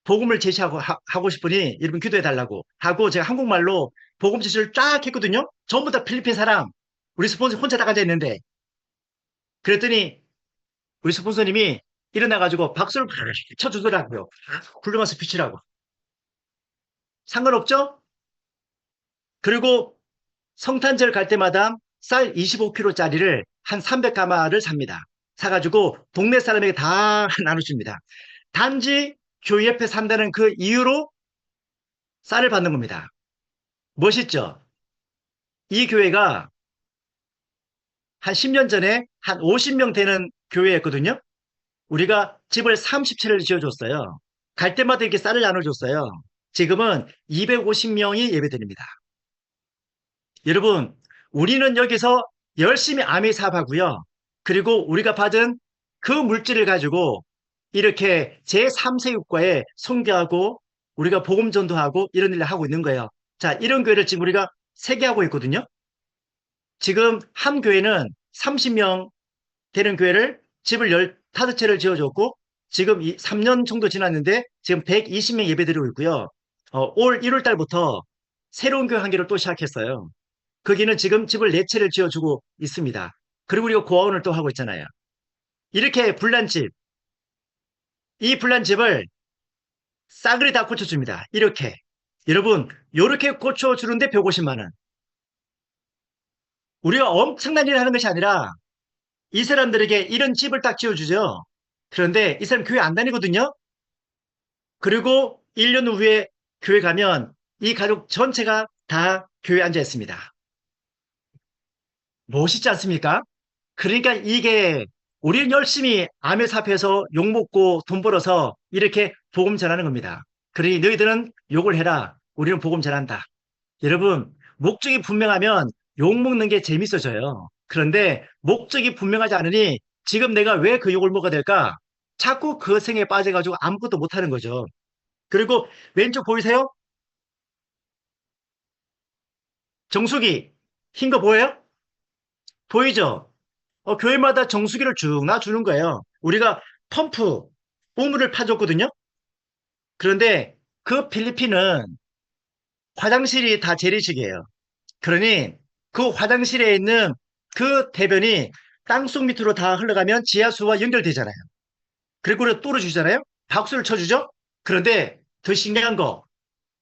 복음을 제시하고 하고 싶으니 여러분 기도해 달라고 하고 제가 한국말로 복음 제시를 쫙 했거든요. 전부 다 필리핀 사람. 우리 스폰서 혼자 다 앉아 있는데 그랬더니 우리 스폰서님이 일어나가지고 박수를 팍 쳐주더라고요. 훌륭한 스피치라고. 상관없죠? 그리고 성탄절 갈 때마다 쌀 25kg짜리를 한 300가마를 삽니다. 사가지고 동네 사람에게 다 나눠줍니다. 단지 교회 옆에 산다는 그 이유로 쌀을 받는 겁니다. 멋있죠? 이 교회가 한 10년 전에 한 50명 되는 교회였거든요. 우리가 집을 30채를 지어줬어요. 갈 때마다 이렇게 쌀을 나눠줬어요. 지금은 250명이 예배드립니다. 여러분, 우리는 여기서 열심히 아미 사업하고요. 그리고 우리가 받은 그 물질을 가지고 이렇게 제3세육과에 선교하고 우리가 복음 전도하고 이런 일을 하고 있는 거예요. 자, 이런 교회를 지금 우리가 3개 하고 있거든요. 지금 한 교회는 30명 되는 교회를 집을 15채를 지어줬고 지금 3년 정도 지났는데 지금 120명 예배드리고 있고요. 올 1월 달부터 새로운 교회 한 개를 또 시작했어요. 거기는 지금 집을 4채를 지어주고 있습니다. 그리고 우리가 고아원을 또 하고 있잖아요. 이렇게 불난 집, 이 불난 집을 싸그리 다 고쳐줍니다. 이렇게. 여러분, 이렇게 고쳐주는데 150만 원. 우리가 엄청난 일을 하는 것이 아니라 이 사람들에게 이런 집을 딱 지어주죠. 그런데 이 사람 교회 안 다니거든요. 그리고 1년 후에 교회 가면 이 가족 전체가 다 교회에 앉아 있습니다. 멋있지 않습니까? 그러니까 이게 우리는 열심히 암에 삽해서 욕먹고 돈 벌어서 이렇게 복음 전하는 겁니다. 그러니 너희들은 욕을 해라. 우리는 복음 전한다. 여러분, 목적이 분명하면 욕먹는 게 재밌어져요. 그런데 목적이 분명하지 않으니 지금 내가 왜 그 욕을 먹어야 될까? 자꾸 그 생에 빠져가지고 아무것도 못하는 거죠. 그리고 왼쪽 보이세요? 정수기 흰 거 보여요? 보이죠? 교회마다 정수기를 쭉 놔주는 거예요. 우리가 펌프, 우물을 파줬거든요. 그런데 그 필리핀은 화장실이 다 재래식이에요. 그러니 그 화장실에 있는 그 대변이 땅속 밑으로 다 흘러가면 지하수와 연결되잖아요. 그리고 우리가 뚫어주잖아요. 박수를 쳐주죠. 그런데 더 신기한 거,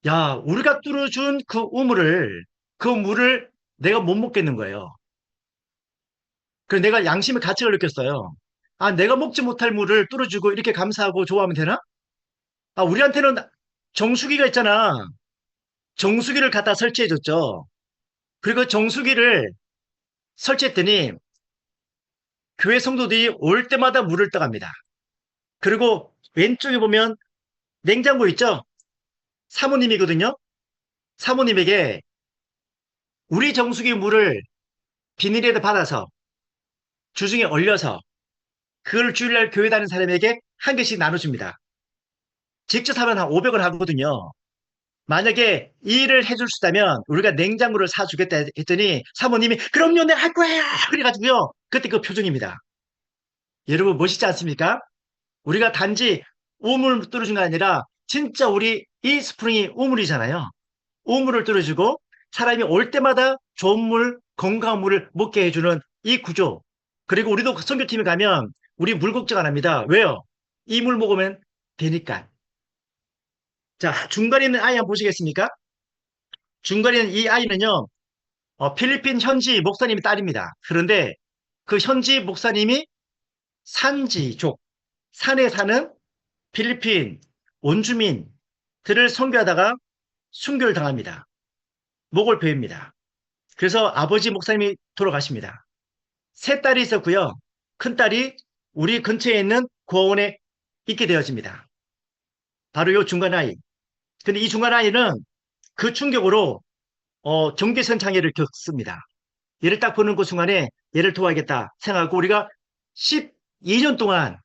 야, 우리가 뚫어준 그 물을 내가 못 먹겠는 거예요. 그래서 내가 양심의 가책을 느꼈어요. 아, 내가 먹지 못할 물을 뚫어주고 이렇게 감사하고 좋아하면 되나? 아, 우리한테는 정수기가 있잖아. 정수기를 갖다 설치해줬죠. 그리고 정수기를 설치했더니 교회 성도들이 올 때마다 물을 떠갑니다. 그리고 왼쪽에 보면 냉장고 있죠? 사모님이거든요. 사모님에게 우리 정수기 물을 비닐에다 받아서 주중에 얼려서 그걸 주일날 교회 다니는 사람에게 한 개씩 나눠줍니다. 직접 하면 한 500원 하거든요. 만약에 이 일을 해줄 수 있다면 우리가 냉장고를 사주겠다 했더니 사모님이 그럼요, 내가 할 거예요. 그래가지고요. 그때 그 표정입니다. 여러분 멋있지 않습니까? 우리가 단지 우물을 뚫어준 게 아니라 진짜 우리 이 스프링이 우물이잖아요. 우물을 뚫어주고 사람이 올 때마다 좋은 물, 건강한 물을 먹게 해주는 이 구조. 그리고 우리도 선교팀에 가면 우리 물 걱정 안 합니다. 왜요? 이 물 먹으면 되니까. 자, 중간에 있는 아이 한번 보시겠습니까? 중간에 있는 이 아이는요, 필리핀 현지 목사님의 딸입니다. 그런데 그 현지 목사님이 산지족, 산에 사는 필리핀 원주민들을 선교하다가 순교를 당합니다. 목을 베입니다. 그래서 아버지 목사님이 돌아가십니다. 세 딸이 있었고요. 큰 딸이 우리 근처에 있는 고아원에 있게 되어집니다. 바로 이 중간 아이. 근데 이 중간 아이는 그 충격으로 경계선 장애를 겪습니다. 얘를 딱 보는 그 순간에 얘를 도와야겠다 생각하고 우리가 12년 동안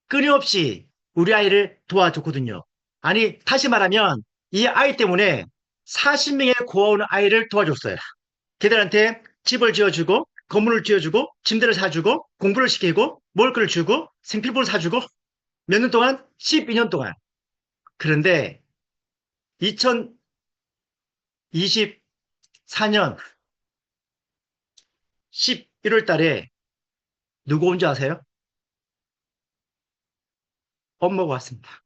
끊임없이 우리 아이를 도와줬거든요. 아니, 다시 말하면 이 아이 때문에 40명의 고아원 아이를 도와줬어요. 걔들한테 집을 지어주고, 건물을 지어주고, 침대를 사주고, 공부를 시키고, 먹을 걸 주고, 생필품을 사주고, 몇 년 동안? 12년 동안. 그런데 2024년 11월 달에 누구 온 줄 아세요? 엄마가 왔습니다.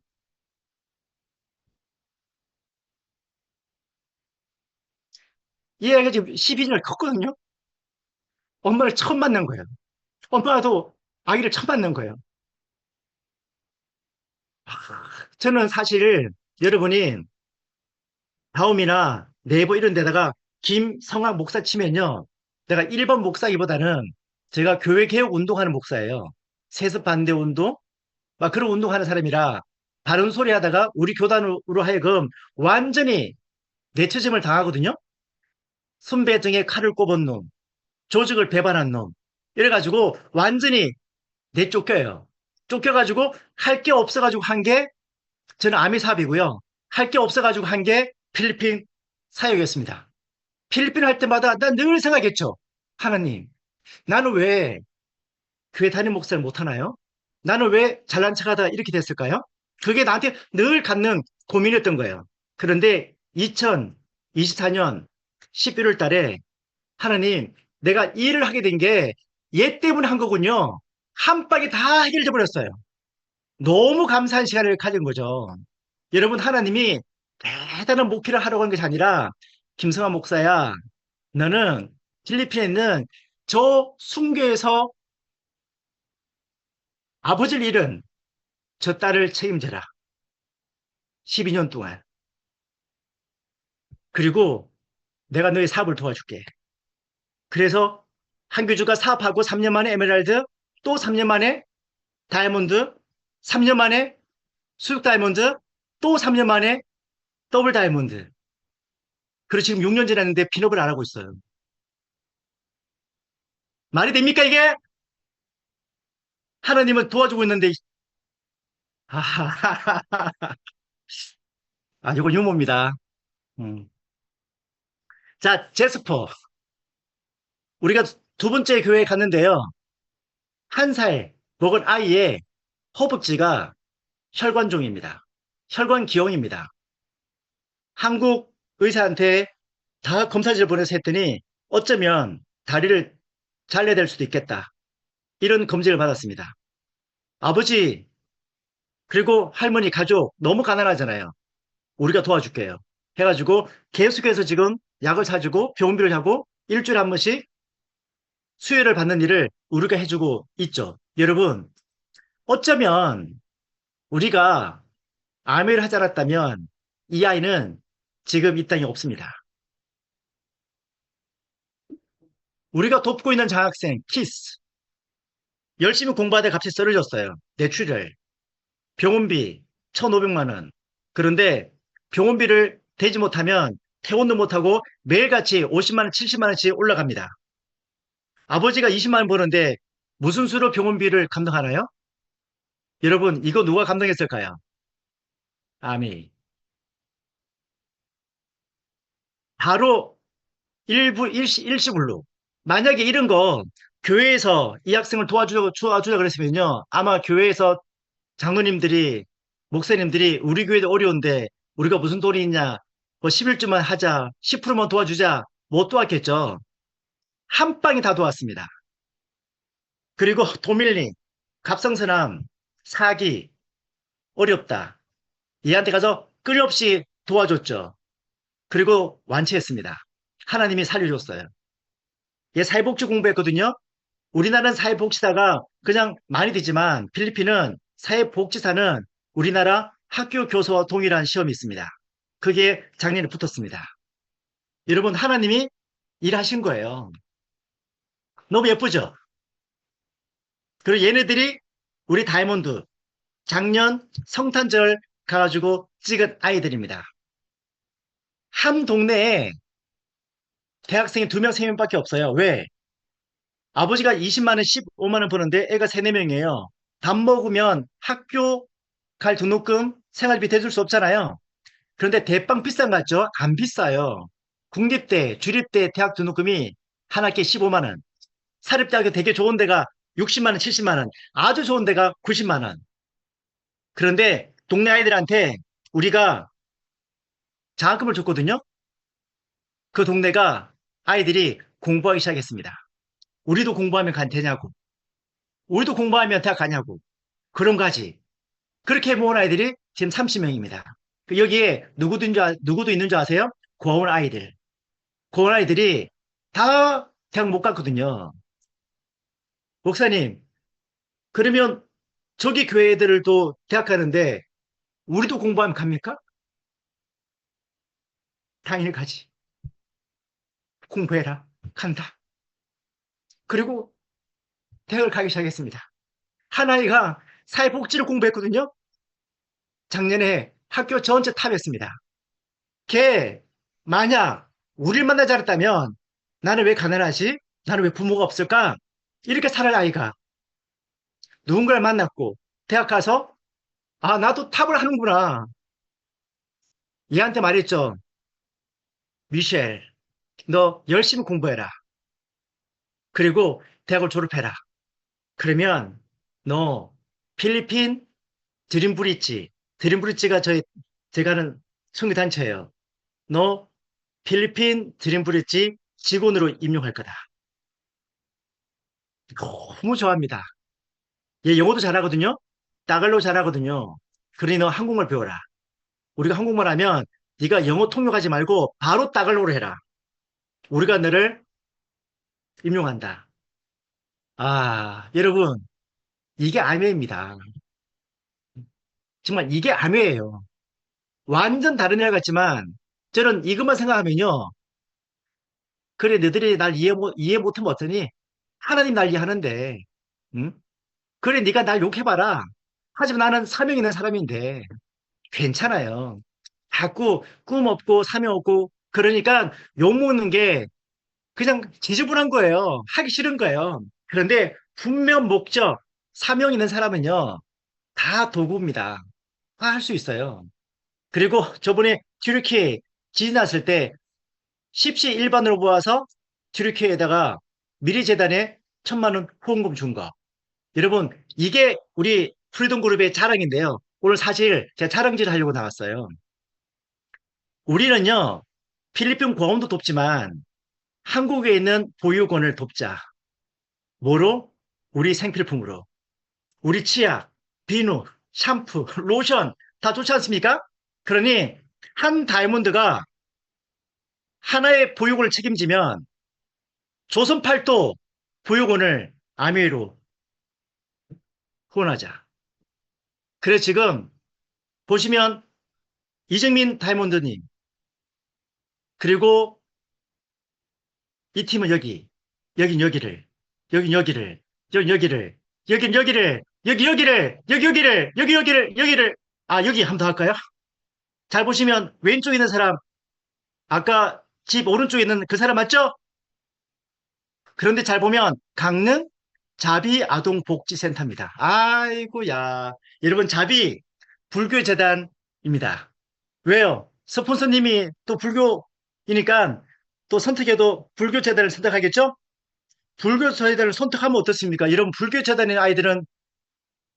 이 애가 지금 12년을 컸거든요. 엄마를 처음 만난 거예요. 엄마도 아기를 처음 만난 거예요. 저는 사실 여러분이 다음이나 네이버 이런 데다가 김성학 목사 치면요. 내가 1번 목사기보다는 제가 교회 개혁 운동하는 목사예요. 세습 반대 운동, 막 그런 운동하는 사람이라 바른 소리 하다가 우리 교단으로 하여금 완전히 내처짐을 당하거든요. 선배 등에 칼을 꼽은 놈, 조직을 배반한 놈. 이래가지고 완전히 내쫓겨요. 쫓겨가지고 할 게 없어가지고 한 게 저는 아미 사업이고요. 할 게 없어가지고 한 게 필리핀 사역이었습니다. 필리핀 할 때마다 난 늘 생각했죠. 하나님, 나는 왜 교회 담임 목사를 못하나요? 나는 왜 잘난 척하다가 이렇게 됐을까요? 그게 나한테 늘 갖는 고민이었던 거예요. 그런데 2024년 11월 달에 하나님, 내가 이 일을 하게 된 게 얘 때문에 한 거군요. 한 방에 다 해결돼 버렸어요. 너무 감사한 시간을 가진 거죠. 여러분, 하나님이 대단한 목표를 하려고 한 것이 아니라, 김성환 목사야, 너는 필리핀에 있는 저 순교에서 아버지를 잃은 저 딸을 책임져라. 12년 동안. 그리고 내가 너의 사업을 도와줄게. 그래서 한교주가 사업하고 3년 만에 에메랄드, 또 3년 만에 다이아몬드, 3년 만에 수육 다이아몬드, 또 3년 만에 더블 다이아몬드. 그리고 지금 6년 지났는데 핀업을 안 하고 있어요. 말이 됩니까, 이게? 하나님은 도와주고 있는데, 이건 유머입니다. 음. 자, 제스퍼. 우리가 두 번째 교회에 갔는데요. 1살 먹은 아이의 허벅지가 혈관종입니다. 혈관기형입니다. 한국 의사한테 다 검사지를 보내서 했더니 어쩌면 다리를 잘라야 될 수도 있겠다. 이런 검진을 받았습니다. 아버지, 그리고 할머니, 가족 너무 가난하잖아요. 우리가 도와줄게요. 해가지고 계속해서 지금 약을 사주고 병원비를 하고 일주일에 한 번씩 수혈을 받는 일을 우리가 해주고 있죠. 여러분, 어쩌면 우리가 암을 하지 않았다면 이 아이는 지금 이 땅에 없습니다. 우리가 돕고 있는 장학생, 키스. 열심히 공부하다 갑자기 쓰러졌어요. 뇌출혈, 병원비 1,500만 원. 그런데 병원비를 대지 못하면 퇴원도 못하고 매일같이 50만 원, 70만 원씩 올라갑니다. 아버지가 20만 원 버는데 무슨 수로 병원비를 감당하나요? 여러분, 이거 누가 감당했을까요? 아미. 바로 일시불로. 만약에 이런 거 교회에서 이 학생을 도와주자 그랬으면요. 아마 교회에서 장로님들이, 목사님들이 우리 교회도 어려운데 우리가 무슨 돈이 있냐. 뭐 11주만 하자. 10%만 도와주자. 못 도왔겠죠. 한 방에 다 도왔습니다. 그리고 도밀리, 갑성선암, 사기, 어렵다. 얘한테 가서 끊임없이 도와줬죠. 그리고 완치했습니다. 하나님이 살려줬어요. 얘 사회복지 공부했거든요. 우리나라는 사회복지사가 그냥 많이 되지만 필리핀은 사회복지사는 우리나라 학교 교수와 동일한 시험이 있습니다. 그게 작년에 붙었습니다. 여러분, 하나님이 일하신 거예요. 너무 예쁘죠? 그리고 얘네들이 우리 다이몬드 작년 성탄절 가가지고 찍은 아이들입니다. 한 동네에 대학생이 2명, 3명밖에 없어요. 왜? 아버지가 20만 원, 15만 원 버는데 애가 3, 4명이에요. 밥 먹으면 학교 갈 등록금, 생활비 대줄 수 없잖아요. 그런데 대빵 비싼 것 같죠? 안 비싸요. 국립대, 주립대 대학 등록금이 한 학기에 15만 원. 사립대학교 되게 좋은 데가 60만 원, 70만 원. 아주 좋은 데가 90만 원. 그런데 동네 아이들한테 우리가 장학금을 줬거든요. 그 동네가 아이들이 공부하기 시작했습니다. 우리도 공부하면 되냐고. 우리도 공부하면 대학 가냐고. 그런 가지. 그렇게 모은 아이들이 지금 30명입니다. 여기에 누구도 있는 줄 아세요? 고아원 아이들. 고아원 아이들이 다 대학 못 갔거든요. 목사님, 그러면 저기 교회 애들도 대학 가는데 우리도 공부하면 갑니까? 당연히 가지. 공부해라. 간다. 그리고 대학을 가기 시작했습니다. 한 아이가 사회복지를 공부했거든요. 작년에 학교 전체 탑이었습니다. 걔 만약 우리를 만나지 않았다면 나는 왜 가난하지? 나는 왜 부모가 없을까? 이렇게 살아갈 아이가 누군가를 만났고 대학 가서 아 나도 탑을 하는구나. 얘한테 말했죠. 미셸 너 열심히 공부해라. 그리고 대학을 졸업해라. 그러면 너 필리핀 드림브릿지가 제가 하는 선교단체예요. 너 필리핀 드림브릿지 직원으로 임용할 거다. 너무 좋아합니다. 얘 영어도 잘하거든요. 따갈로 잘하거든요. 그러니 너 한국말 배워라. 우리가 한국말 하면 네가 영어 통역하지 말고 바로 따갈로를 해라. 우리가 너를 임용한다. 아, 여러분, 이게 아메입니다. 정말 이게 아메예요. 완전 다른 애 같지만 저는 이것만 생각하면요. 그래, 너희들이 날 이해 못하면 어떠니? 하나님 날 이해하는데, 응? 그래, 네가 날 욕해봐라. 하지만 나는 사명 있는 사람인데 괜찮아요. 자꾸 꿈 없고 사명 없고 그러니까 욕먹는 게 그냥 지저분한 거예요. 하기 싫은 거예요. 그런데 분명 목적, 사명 있는 사람은요, 다 도구입니다. 다 할 수 있어요. 그리고 저번에 튀르키예 지진 났을 때 십시 일반으로 모아서 튀르키예에다가 미리재단에 1,000만 원 후원금 준 거. 여러분, 이게 우리 프리덤 그룹의 자랑인데요. 오늘 사실 제가 자랑질 하려고 나왔어요. 우리는요, 필리핀 공원도 돕지만 한국에 있는 보육원을 돕자. 뭐로? 우리 생필품으로. 우리 치약, 비누, 샴푸, 로션 다 좋지 않습니까? 그러니 한 다이아몬드가 하나의 보육원을 책임지면 조선팔도 보육원을 아미로 후원하자. 그래서 지금 보시면 이정민 다이아몬드님 그리고 이 팀은 여긴 여기를, 여긴 여기를, 여긴 여기를, 여긴 여기를, 여기를. 아, 여기 한 번 더 할까요? 잘 보시면 왼쪽에 있는 사람, 아까 집 오른쪽에 있는 그 사람 맞죠? 그런데 잘 보면 강릉 자비아동복지센터입니다. 아이고야. 여러분, 자비 불교재단입니다. 왜요? 스폰서님이 또 불교이니까 또 선택해도 불교재단을 선택하겠죠? 불교재단을 선택하면 어떻습니까? 여러분, 불교재단의 아이들은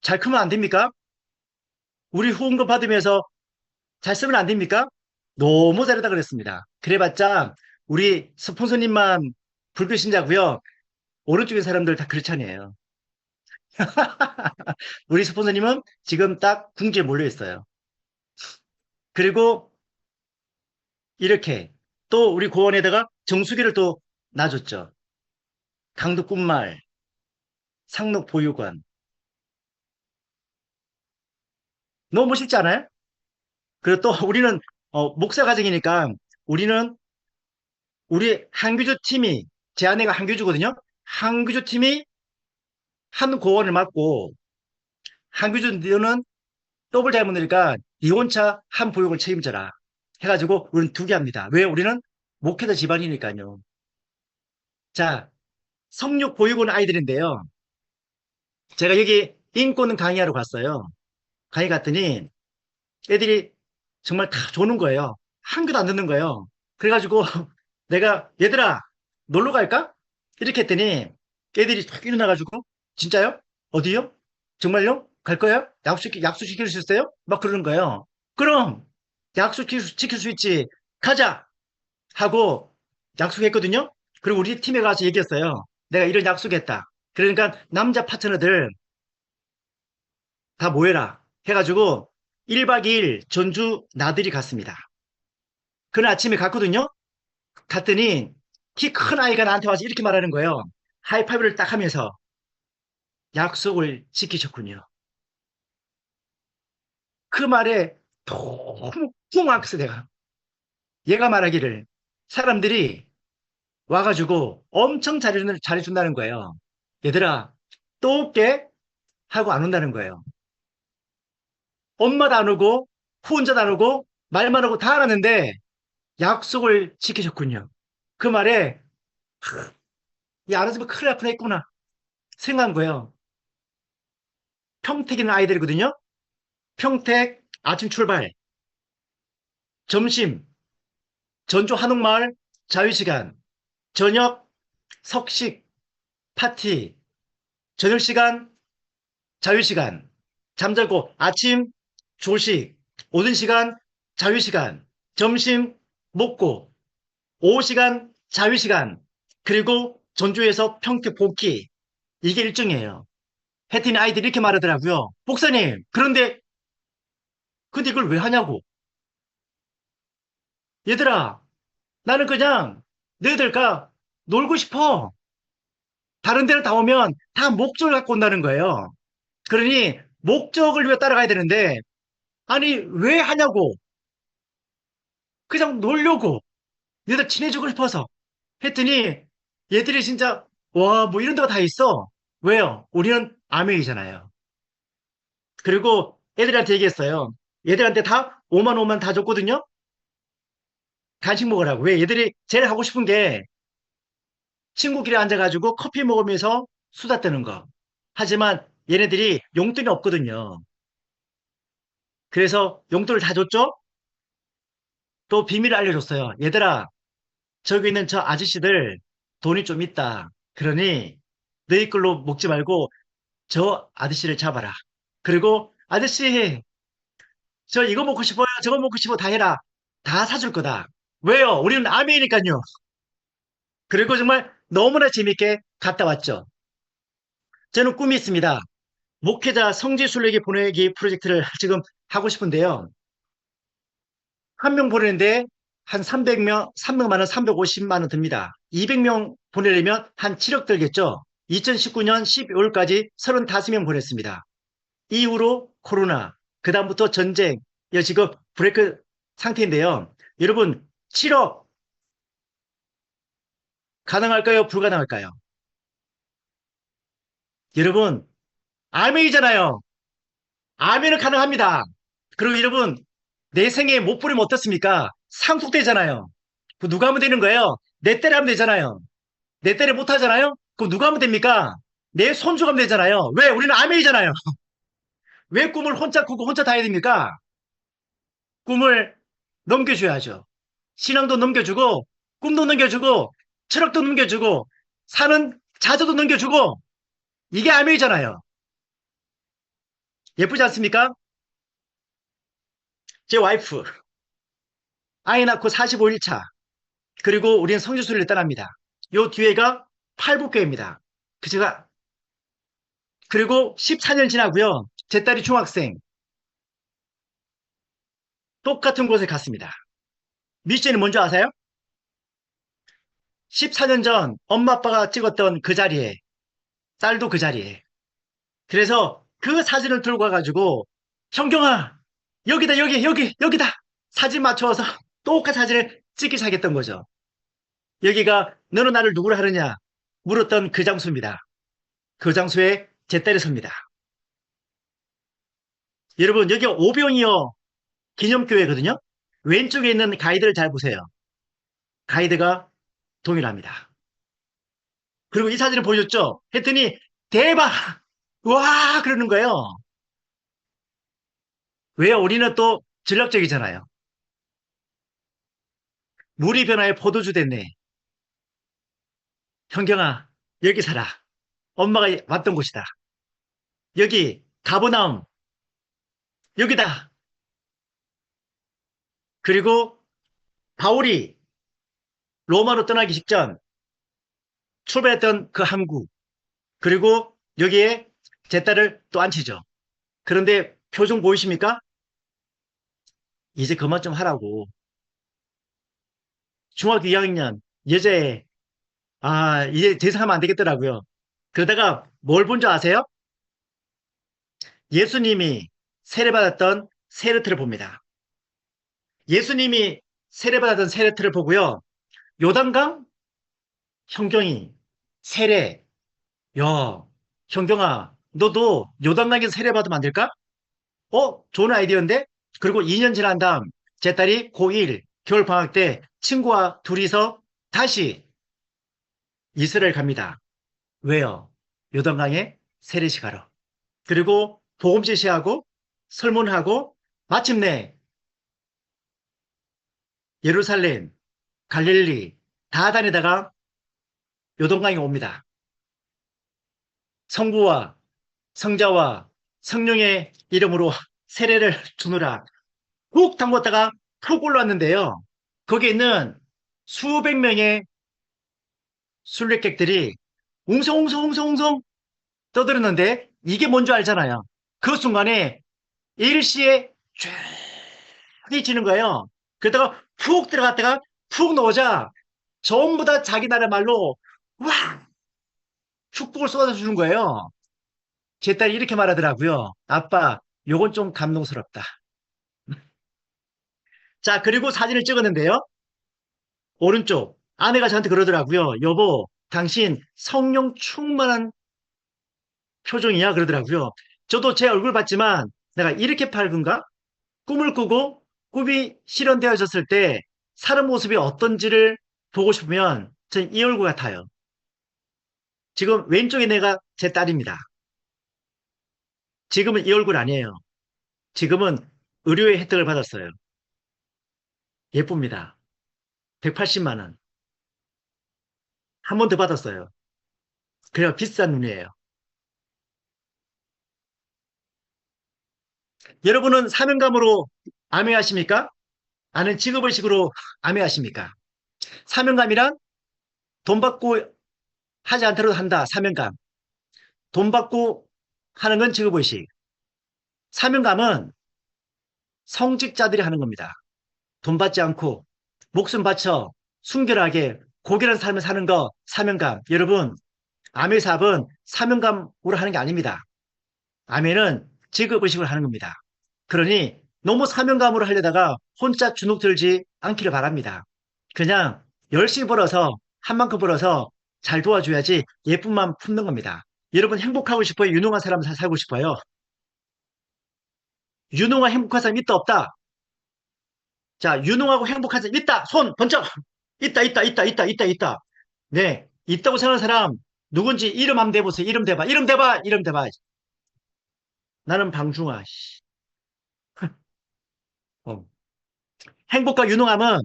잘 크면 안 됩니까? 우리 후원금 받으면서 잘 쓰면 안 됩니까? 너무 잘했다 그랬습니다. 그래봤자 우리 스폰서님만 불교 신자고요. 오른쪽에 사람들 다 크리스찬이에요. 우리 스폰서님은 지금 딱 궁지에 몰려 있어요. 그리고 이렇게 또 우리 고원에다가 정수기를 또 놔줬죠. 강도 꿈말, 상록 보육원. 너무 멋있지 않아요? 그리고 또 우리는 목사 가정이니까 우리는 우리 한교주 팀이 제 아내가 한교주거든요. 한교주 팀이 한 고원을 맡고 한교주 너는 더블 다이아몬드니까 니 혼자 한 보육을 책임져라. 해가지고 우리는 두 개 합니다. 왜? 우리는 목회자 집안이니까요. 자, 성육 보육원 아이들인데요. 제가 여기 인권 강의하러 갔어요. 강의 갔더니 애들이 정말 다 조는 거예요. 한 개도 안 듣는 거예요. 그래가지고 내가 얘들아 놀러 갈까? 이렇게 했더니 애들이 탁 일어나가지고 진짜요? 어디요? 정말요? 갈 거예요? 약속 지킬 수 있어요? 막 그러는 거예요. 그럼 지킬 수 있지. 가자 하고 약속했거든요. 그리고 우리 팀에 가서 얘기했어요. 내가 이런 약속했다. 그러니까 남자 파트너들 다 모여라 해가지고 1박 2일 전주 나들이 갔습니다. 그날 아침에 갔거든요. 갔더니 키 큰 아이가 나한테 와서 이렇게 말하는 거예요. 하이파이브를 딱 하면서 약속을 지키셨군요. 그 말에 너무 쿵 왔어 내가. 얘가 말하기를 사람들이 와가지고 엄청 잘해준다는 거예요. 얘들아 또 올게 하고 안 온다는 거예요. 엄마도 안 오고 후원자도 안 오고 말만 하고 다 알았는데 약속을 지키셨군요. 그 말에 이 알아서면 큰일 날 뻔했구나 생각한 거예요. 평택에 있는 아이들이거든요. 평택 아침 출발, 점심 전주 한옥마을 자유시간, 저녁 석식 파티, 저녁 시간 자유시간, 잠자고 아침 조식, 오전 시간 자유시간, 점심 먹고 오후 시간 자유시간, 그리고 전주에서 평택 복귀. 이게 일정이에요. 했더니 아이들이 이렇게 말하더라고요. 목사님, 근데 이걸 왜 하냐고. 얘들아, 나는 그냥 너희들과 놀고 싶어. 다른 데를 다 오면 다 목적을 갖고 온다는 거예요. 그러니 목적을 위해 따라가야 되는데, 아니, 왜 하냐고. 그냥 놀려고. 얘들 친해지고 싶어서. 했더니 얘들이 진짜, 와, 뭐 이런 데가 다 있어. 왜요? 우리는 아메이잖아요. 그리고 애들한테 얘기했어요. 얘들한테 다 5만 5만 다 줬거든요? 간식 먹으라고. 왜? 얘들이 제일 하고 싶은 게 친구끼리 앉아가지고 커피 먹으면서 수다 떠는 거. 하지만 얘네들이 용돈이 없거든요. 그래서 용돈을 다 줬죠? 또 비밀을 알려줬어요. 얘들아, 저기 있는 저 아저씨들 돈이 좀 있다. 그러니 너희 걸로 먹지 말고 저 아저씨를 잡아라. 그리고 아저씨, 저 이거 먹고 싶어요. 저거 먹고 싶어. 다 해라. 다 사줄 거다. 왜요? 우리는 아메이니까요. 그리고 정말 너무나 재밌게 갔다 왔죠. 저는 꿈이 있습니다. 목회자 성지 순례기 보내기 프로젝트를 지금 하고 싶은데요. 한 명 보내는데 한 300명, 300만 원, 350만 원 듭니다. 200명 보내려면 한 7억 들겠죠. 2019년 12월까지 35명 보냈습니다. 이후로 코로나, 그다음부터 전쟁, 지금 브레이크 상태인데요. 여러분, 7억 가능할까요? 불가능할까요? 여러분, 아멘이잖아요. 아멘은 가능합니다. 그리고 여러분, 내 생에 못 부리면 어떻습니까? 상속되잖아요. 그 누가 하면 되는 거예요? 내 딸이 하면 되잖아요. 내 딸이 못 하잖아요? 그럼 누가 하면 됩니까? 내 손주가 하면 되잖아요. 왜? 우리는 아멘이잖아요. 왜 꿈을 혼자 꾸고 혼자 다 해야 됩니까? 꿈을 넘겨줘야죠. 신앙도 넘겨주고, 꿈도 넘겨주고, 철학도 넘겨주고, 사는 자세도 넘겨주고, 이게 아멘이잖아요. 예쁘지 않습니까? 제 와이프, 아이 낳고 45일 차. 그리고 우리는 성지순례를 떠납니다. 요 뒤에가 팔복교입니다. 그 제가 그리고 14년 지나고요. 제 딸이 중학생 똑같은 곳에 갔습니다. 미션이 뭔지 아세요? 14년 전 엄마 아빠가 찍었던 그 자리에 딸도 그 자리에 그래서 그 사진을 들고 와가지고 형경아 여기다 여기다 사진 맞춰서 똑같은 사진을 찍기 시작했던 거죠. 여기가 너는 나를 누구로 하느냐 물었던 그 장소입니다. 그 장소에 제 딸이 섭니다. 여러분 여기 오병이어 기념교회거든요. 왼쪽에 있는 가이드를 잘 보세요. 가이드가 동일합니다. 그리고 이 사진을 보여줬죠. 했더니 대박! 와! 그러는 거예요. 왜요? 우리는 또 전략적이잖아요. 물이 변하여 포도주 됐네. 현경아, 여기 살아. 엄마가 왔던 곳이다. 여기, 가버나움, 여기다. 그리고 바울이 로마로 떠나기 직전 출발했던 그 항구, 그리고 여기에 제 딸을 또 앉히죠. 그런데 표정 보이십니까? 이제 그만 좀 하라고. 중학교 2학년 여자애, 이제 더 이상 하면 안 되겠더라고요. 그러다가 뭘 본 줄 아세요? 예수님이 세례받았던 세례틀을 봅니다. 예수님이 세례받았던 세례틀을 보고요. 요단강 현경이 세례, 야, 현경아, 너도 요단강에서 세례받으면 안 될까? 좋은 아이디어인데? 그리고 2년 지난 다음 제 딸이 고1 겨울방학 때 친구와 둘이서 다시 이스라엘 갑니다. 왜요? 요단강에 세례식 하러. 그리고 복음 제시하고 설문하고 마침내 예루살렘, 갈릴리 다 다니다가 요단강에 옵니다. 성부와 성자와 성령의 이름으로 세례를 주느라 훅 담궜다가 푹 올라왔는데요. 거기에 있는 수백 명의 순례객들이 웅성웅성웅성웅성 떠들었는데 이게 뭔지 알잖아요. 그 순간에 일시에 쫙 지는 거예요. 그러다가 푹 들어갔다가 푹 나오자 전부 다 자기 나라 말로 와 축복을 쏟아주는 거예요. 제 딸이 이렇게 말하더라고요. 아빠, 요건 좀 감동스럽다. 자, 그리고 사진을 찍었는데요. 오른쪽 아내가 저한테 그러더라고요. 여보, 당신 성령 충만한 표정이야 그러더라고요. 저도 제 얼굴 봤지만 내가 이렇게 밝은가? 꿈을 꾸고 꿈이 실현되어졌을 때 사는 모습이 어떤지를 보고 싶으면 전 이 얼굴 같아요. 지금 왼쪽에 내가 제 딸입니다. 지금은 이 얼굴 아니에요. 지금은 의료의 혜택을 받았어요. 예쁩니다. 180만 원. 한 번 더 받았어요. 그냥 비싼 눈이에요. 여러분은 사명감으로 암회하십니까? 아는 직업의식으로 암회하십니까? 사명감이란 돈 받고 하지 않더라도 한다. 사명감. 돈 받고 하는 건 직업의식. 사명감은 성직자들이 하는 겁니다. 돈 받지 않고 목숨 바쳐 순결하게 고결한 삶을 사는 거 사명감. 여러분, 아메 사업은 사명감으로 하는 게 아닙니다. 아메는 직업의식으로 하는 겁니다. 그러니 너무 사명감으로 하려다가 혼자 주눅 들지 않기를 바랍니다. 그냥 열심히 벌어서 한 만큼 벌어서 잘 도와줘야지 예쁜 마음 품는 겁니다. 여러분 행복하고 싶어요? 유능한 사람 살고 싶어요? 유능한 행복한 사람 있다 없다? 자, 유능하고 행복한 사람 있다. 손 번쩍. 있다. 네, 있다고 생각하는 사람 누군지 이름 한번 대보세요. 이름 대봐. 이름 대봐. 이름 대봐. 나는 방중아. 씨. 어. 행복과 유능함은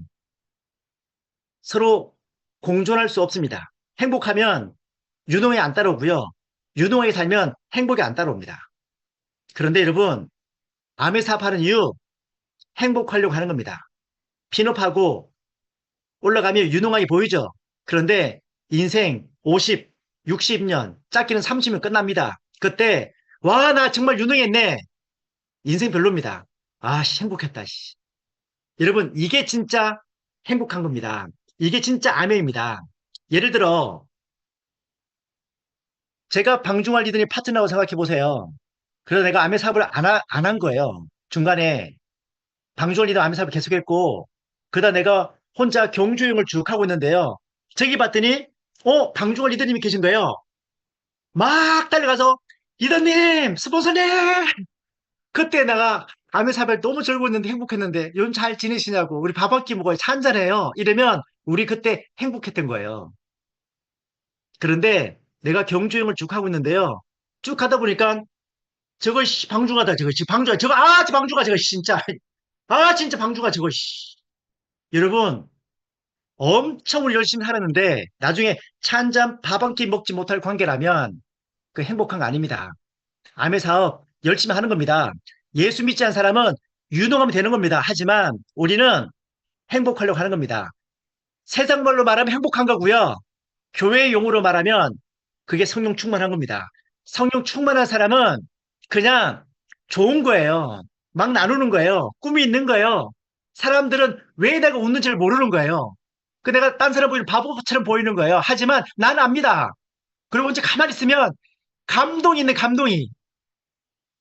서로 공존할 수 없습니다. 행복하면 유능이 안 따라오고요. 유능하게 살면 행복이 안 따라옵니다. 그런데 여러분, 암에 사업하는 이유 행복하려고 하는 겁니다. 핀업하고 올라가면 유능하게 보이죠? 그런데 인생 50, 60년, 짧게는 30년 끝납니다. 그때 와, 나 정말 유능했네. 인생 별로입니다. 행복했다. 씨. 여러분, 이게 진짜 행복한 겁니다. 이게 진짜 아메입니다. 예를 들어 제가 방중환 리더님 파트너라고 생각해 보세요. 그래서 내가 아메 사업을 안 한 거예요. 중간에 방중환 리더 아메 사업을 계속했고 그러다 내가 혼자 경주행을 쭉 하고 있는데요. 저기 봤더니 방중환 리더님이 계신 거예요. 막 달려가서 리더님, 스폰서님! 그때 내가 아메 사업을 너무 즐거웠는데 행복했는데 요즘 잘 지내시냐고 우리 밥 한 끼 먹어요. 차 한잔해요. 이러면 우리 그때 행복했던 거예요. 그런데 내가 경주행을 쭉 하고 있는데요. 쭉 하다 보니까 저거 방주가다 저거 방주가 저거 저 방주가 저거 진짜 진짜 방주가 저거 여러분 엄청 우리 열심히 하는데 나중에 차 한 잔 밥 한 끼 먹지 못할 관계라면 그 행복한 거 아닙니다. 암의 사업 열심히 하는 겁니다. 예수 믿지 않은 사람은 유능하면 되는 겁니다. 하지만 우리는 행복하려고 하는 겁니다. 세상 말로 말하면 행복한 거고요. 교회 용어로 말하면 그게 성령 충만한 겁니다. 성령 충만한 사람은 그냥 좋은 거예요. 막 나누는 거예요. 꿈이 있는 거예요. 사람들은 왜 내가 웃는지를 모르는 거예요. 그 내가 딴 사람 보이는 바보처럼 보이는 거예요. 하지만 나는 압니다. 그리고 이제 가만히 있으면 감동이 있는 감동이.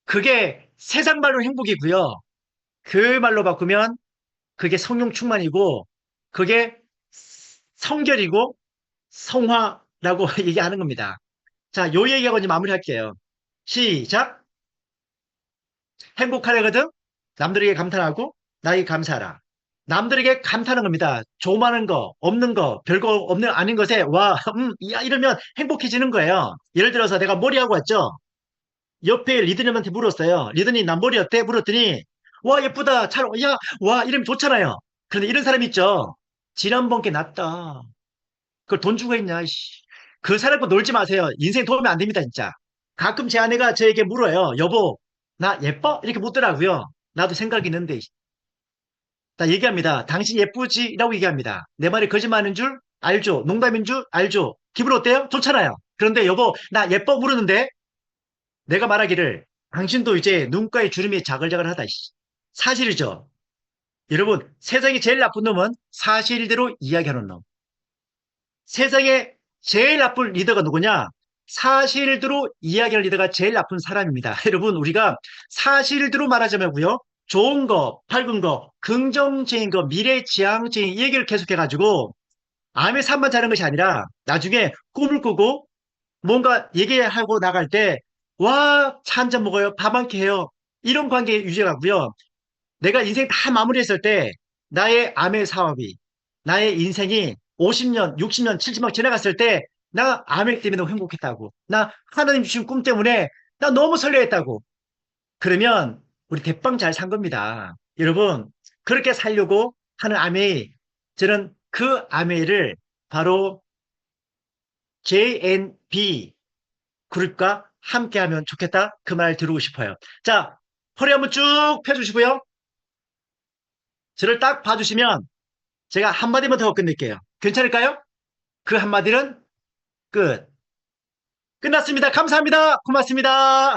그게 세상 말로 행복이고요. 그 말로 바꾸면 그게 성령 충만이고 그게 성결이고 성화라고 얘기하는 겁니다. 자, 요 얘기하고 이제 마무리할게요. 시작. 행복하려거든? 남들에게 감탄하고 나에게 감사하라. 남들에게 감탄하는 겁니다. 조그마한 거, 없는 거, 별거 없는 아닌 것에 와, 야, 이러면 행복해지는 거예요. 예를 들어서 내가 머리하고 왔죠? 옆에 리드님한테 물었어요. 리드님, 난 머리 어때? 물었더니 와, 예쁘다. 잘, 야, 와, 이러면 좋잖아요. 그런데 이런 사람 있죠? 지난번 게 낫다. 그걸 돈 주고 했냐, 이씨. 그 사람과 놀지 마세요. 인생 도우면 안 됩니다, 진짜. 가끔 제 아내가 저에게 물어요. 여보, 나 예뻐? 이렇게 묻더라고요. 나도 생각이 있는데. 나 얘기합니다. 당신 예쁘지? 라고 얘기합니다. 내 말이 거짓말인 줄 알죠? 농담인 줄 알죠? 기분 어때요? 좋잖아요. 그런데 여보, 나 예뻐? 물었는데 내가 말하기를 당신도 이제 눈가에 주름이 자글자글하다. 이씨. 사실이죠. 여러분, 세상에 제일 나쁜 놈은 사실대로 이야기하는 놈. 세상에 제일 나쁜 리더가 누구냐? 사실대로 이야기할 리더가 제일 나쁜 사람입니다. 여러분, 우리가 사실대로 말하자면요. 좋은 거, 밝은 거, 긍정적인 거, 미래지향적인 얘기를 계속해가지고 암의 삶만 자는 것이 아니라 나중에 꿈을 꾸고 뭔가 얘기하고 나갈 때 와, 차 한 잔 먹어요. 밥 한 끼 해요. 이런 관계 유지하고요. 내가 인생 다 마무리했을 때 나의 암의 사업이 나의 인생이 50년, 60년, 70년 지나갔을 때 나 아멘 때문에 너무 행복했다고. 나 하나님 주신 꿈 때문에 나 너무 설레했다고. 그러면 우리 대빵 잘 산 겁니다. 여러분, 그렇게 살려고 하는 아메이, 저는 그 아메이를 바로 JNB 그룹과 함께 하면 좋겠다. 그 말 들고 싶어요. 자, 허리 한번 쭉 펴주시고요. 저를 딱 봐주시면 제가 한마디만 더 끝낼게요. 괜찮을까요? 그 한마디는 끝. 끝났습니다. 감사합니다. 고맙습니다.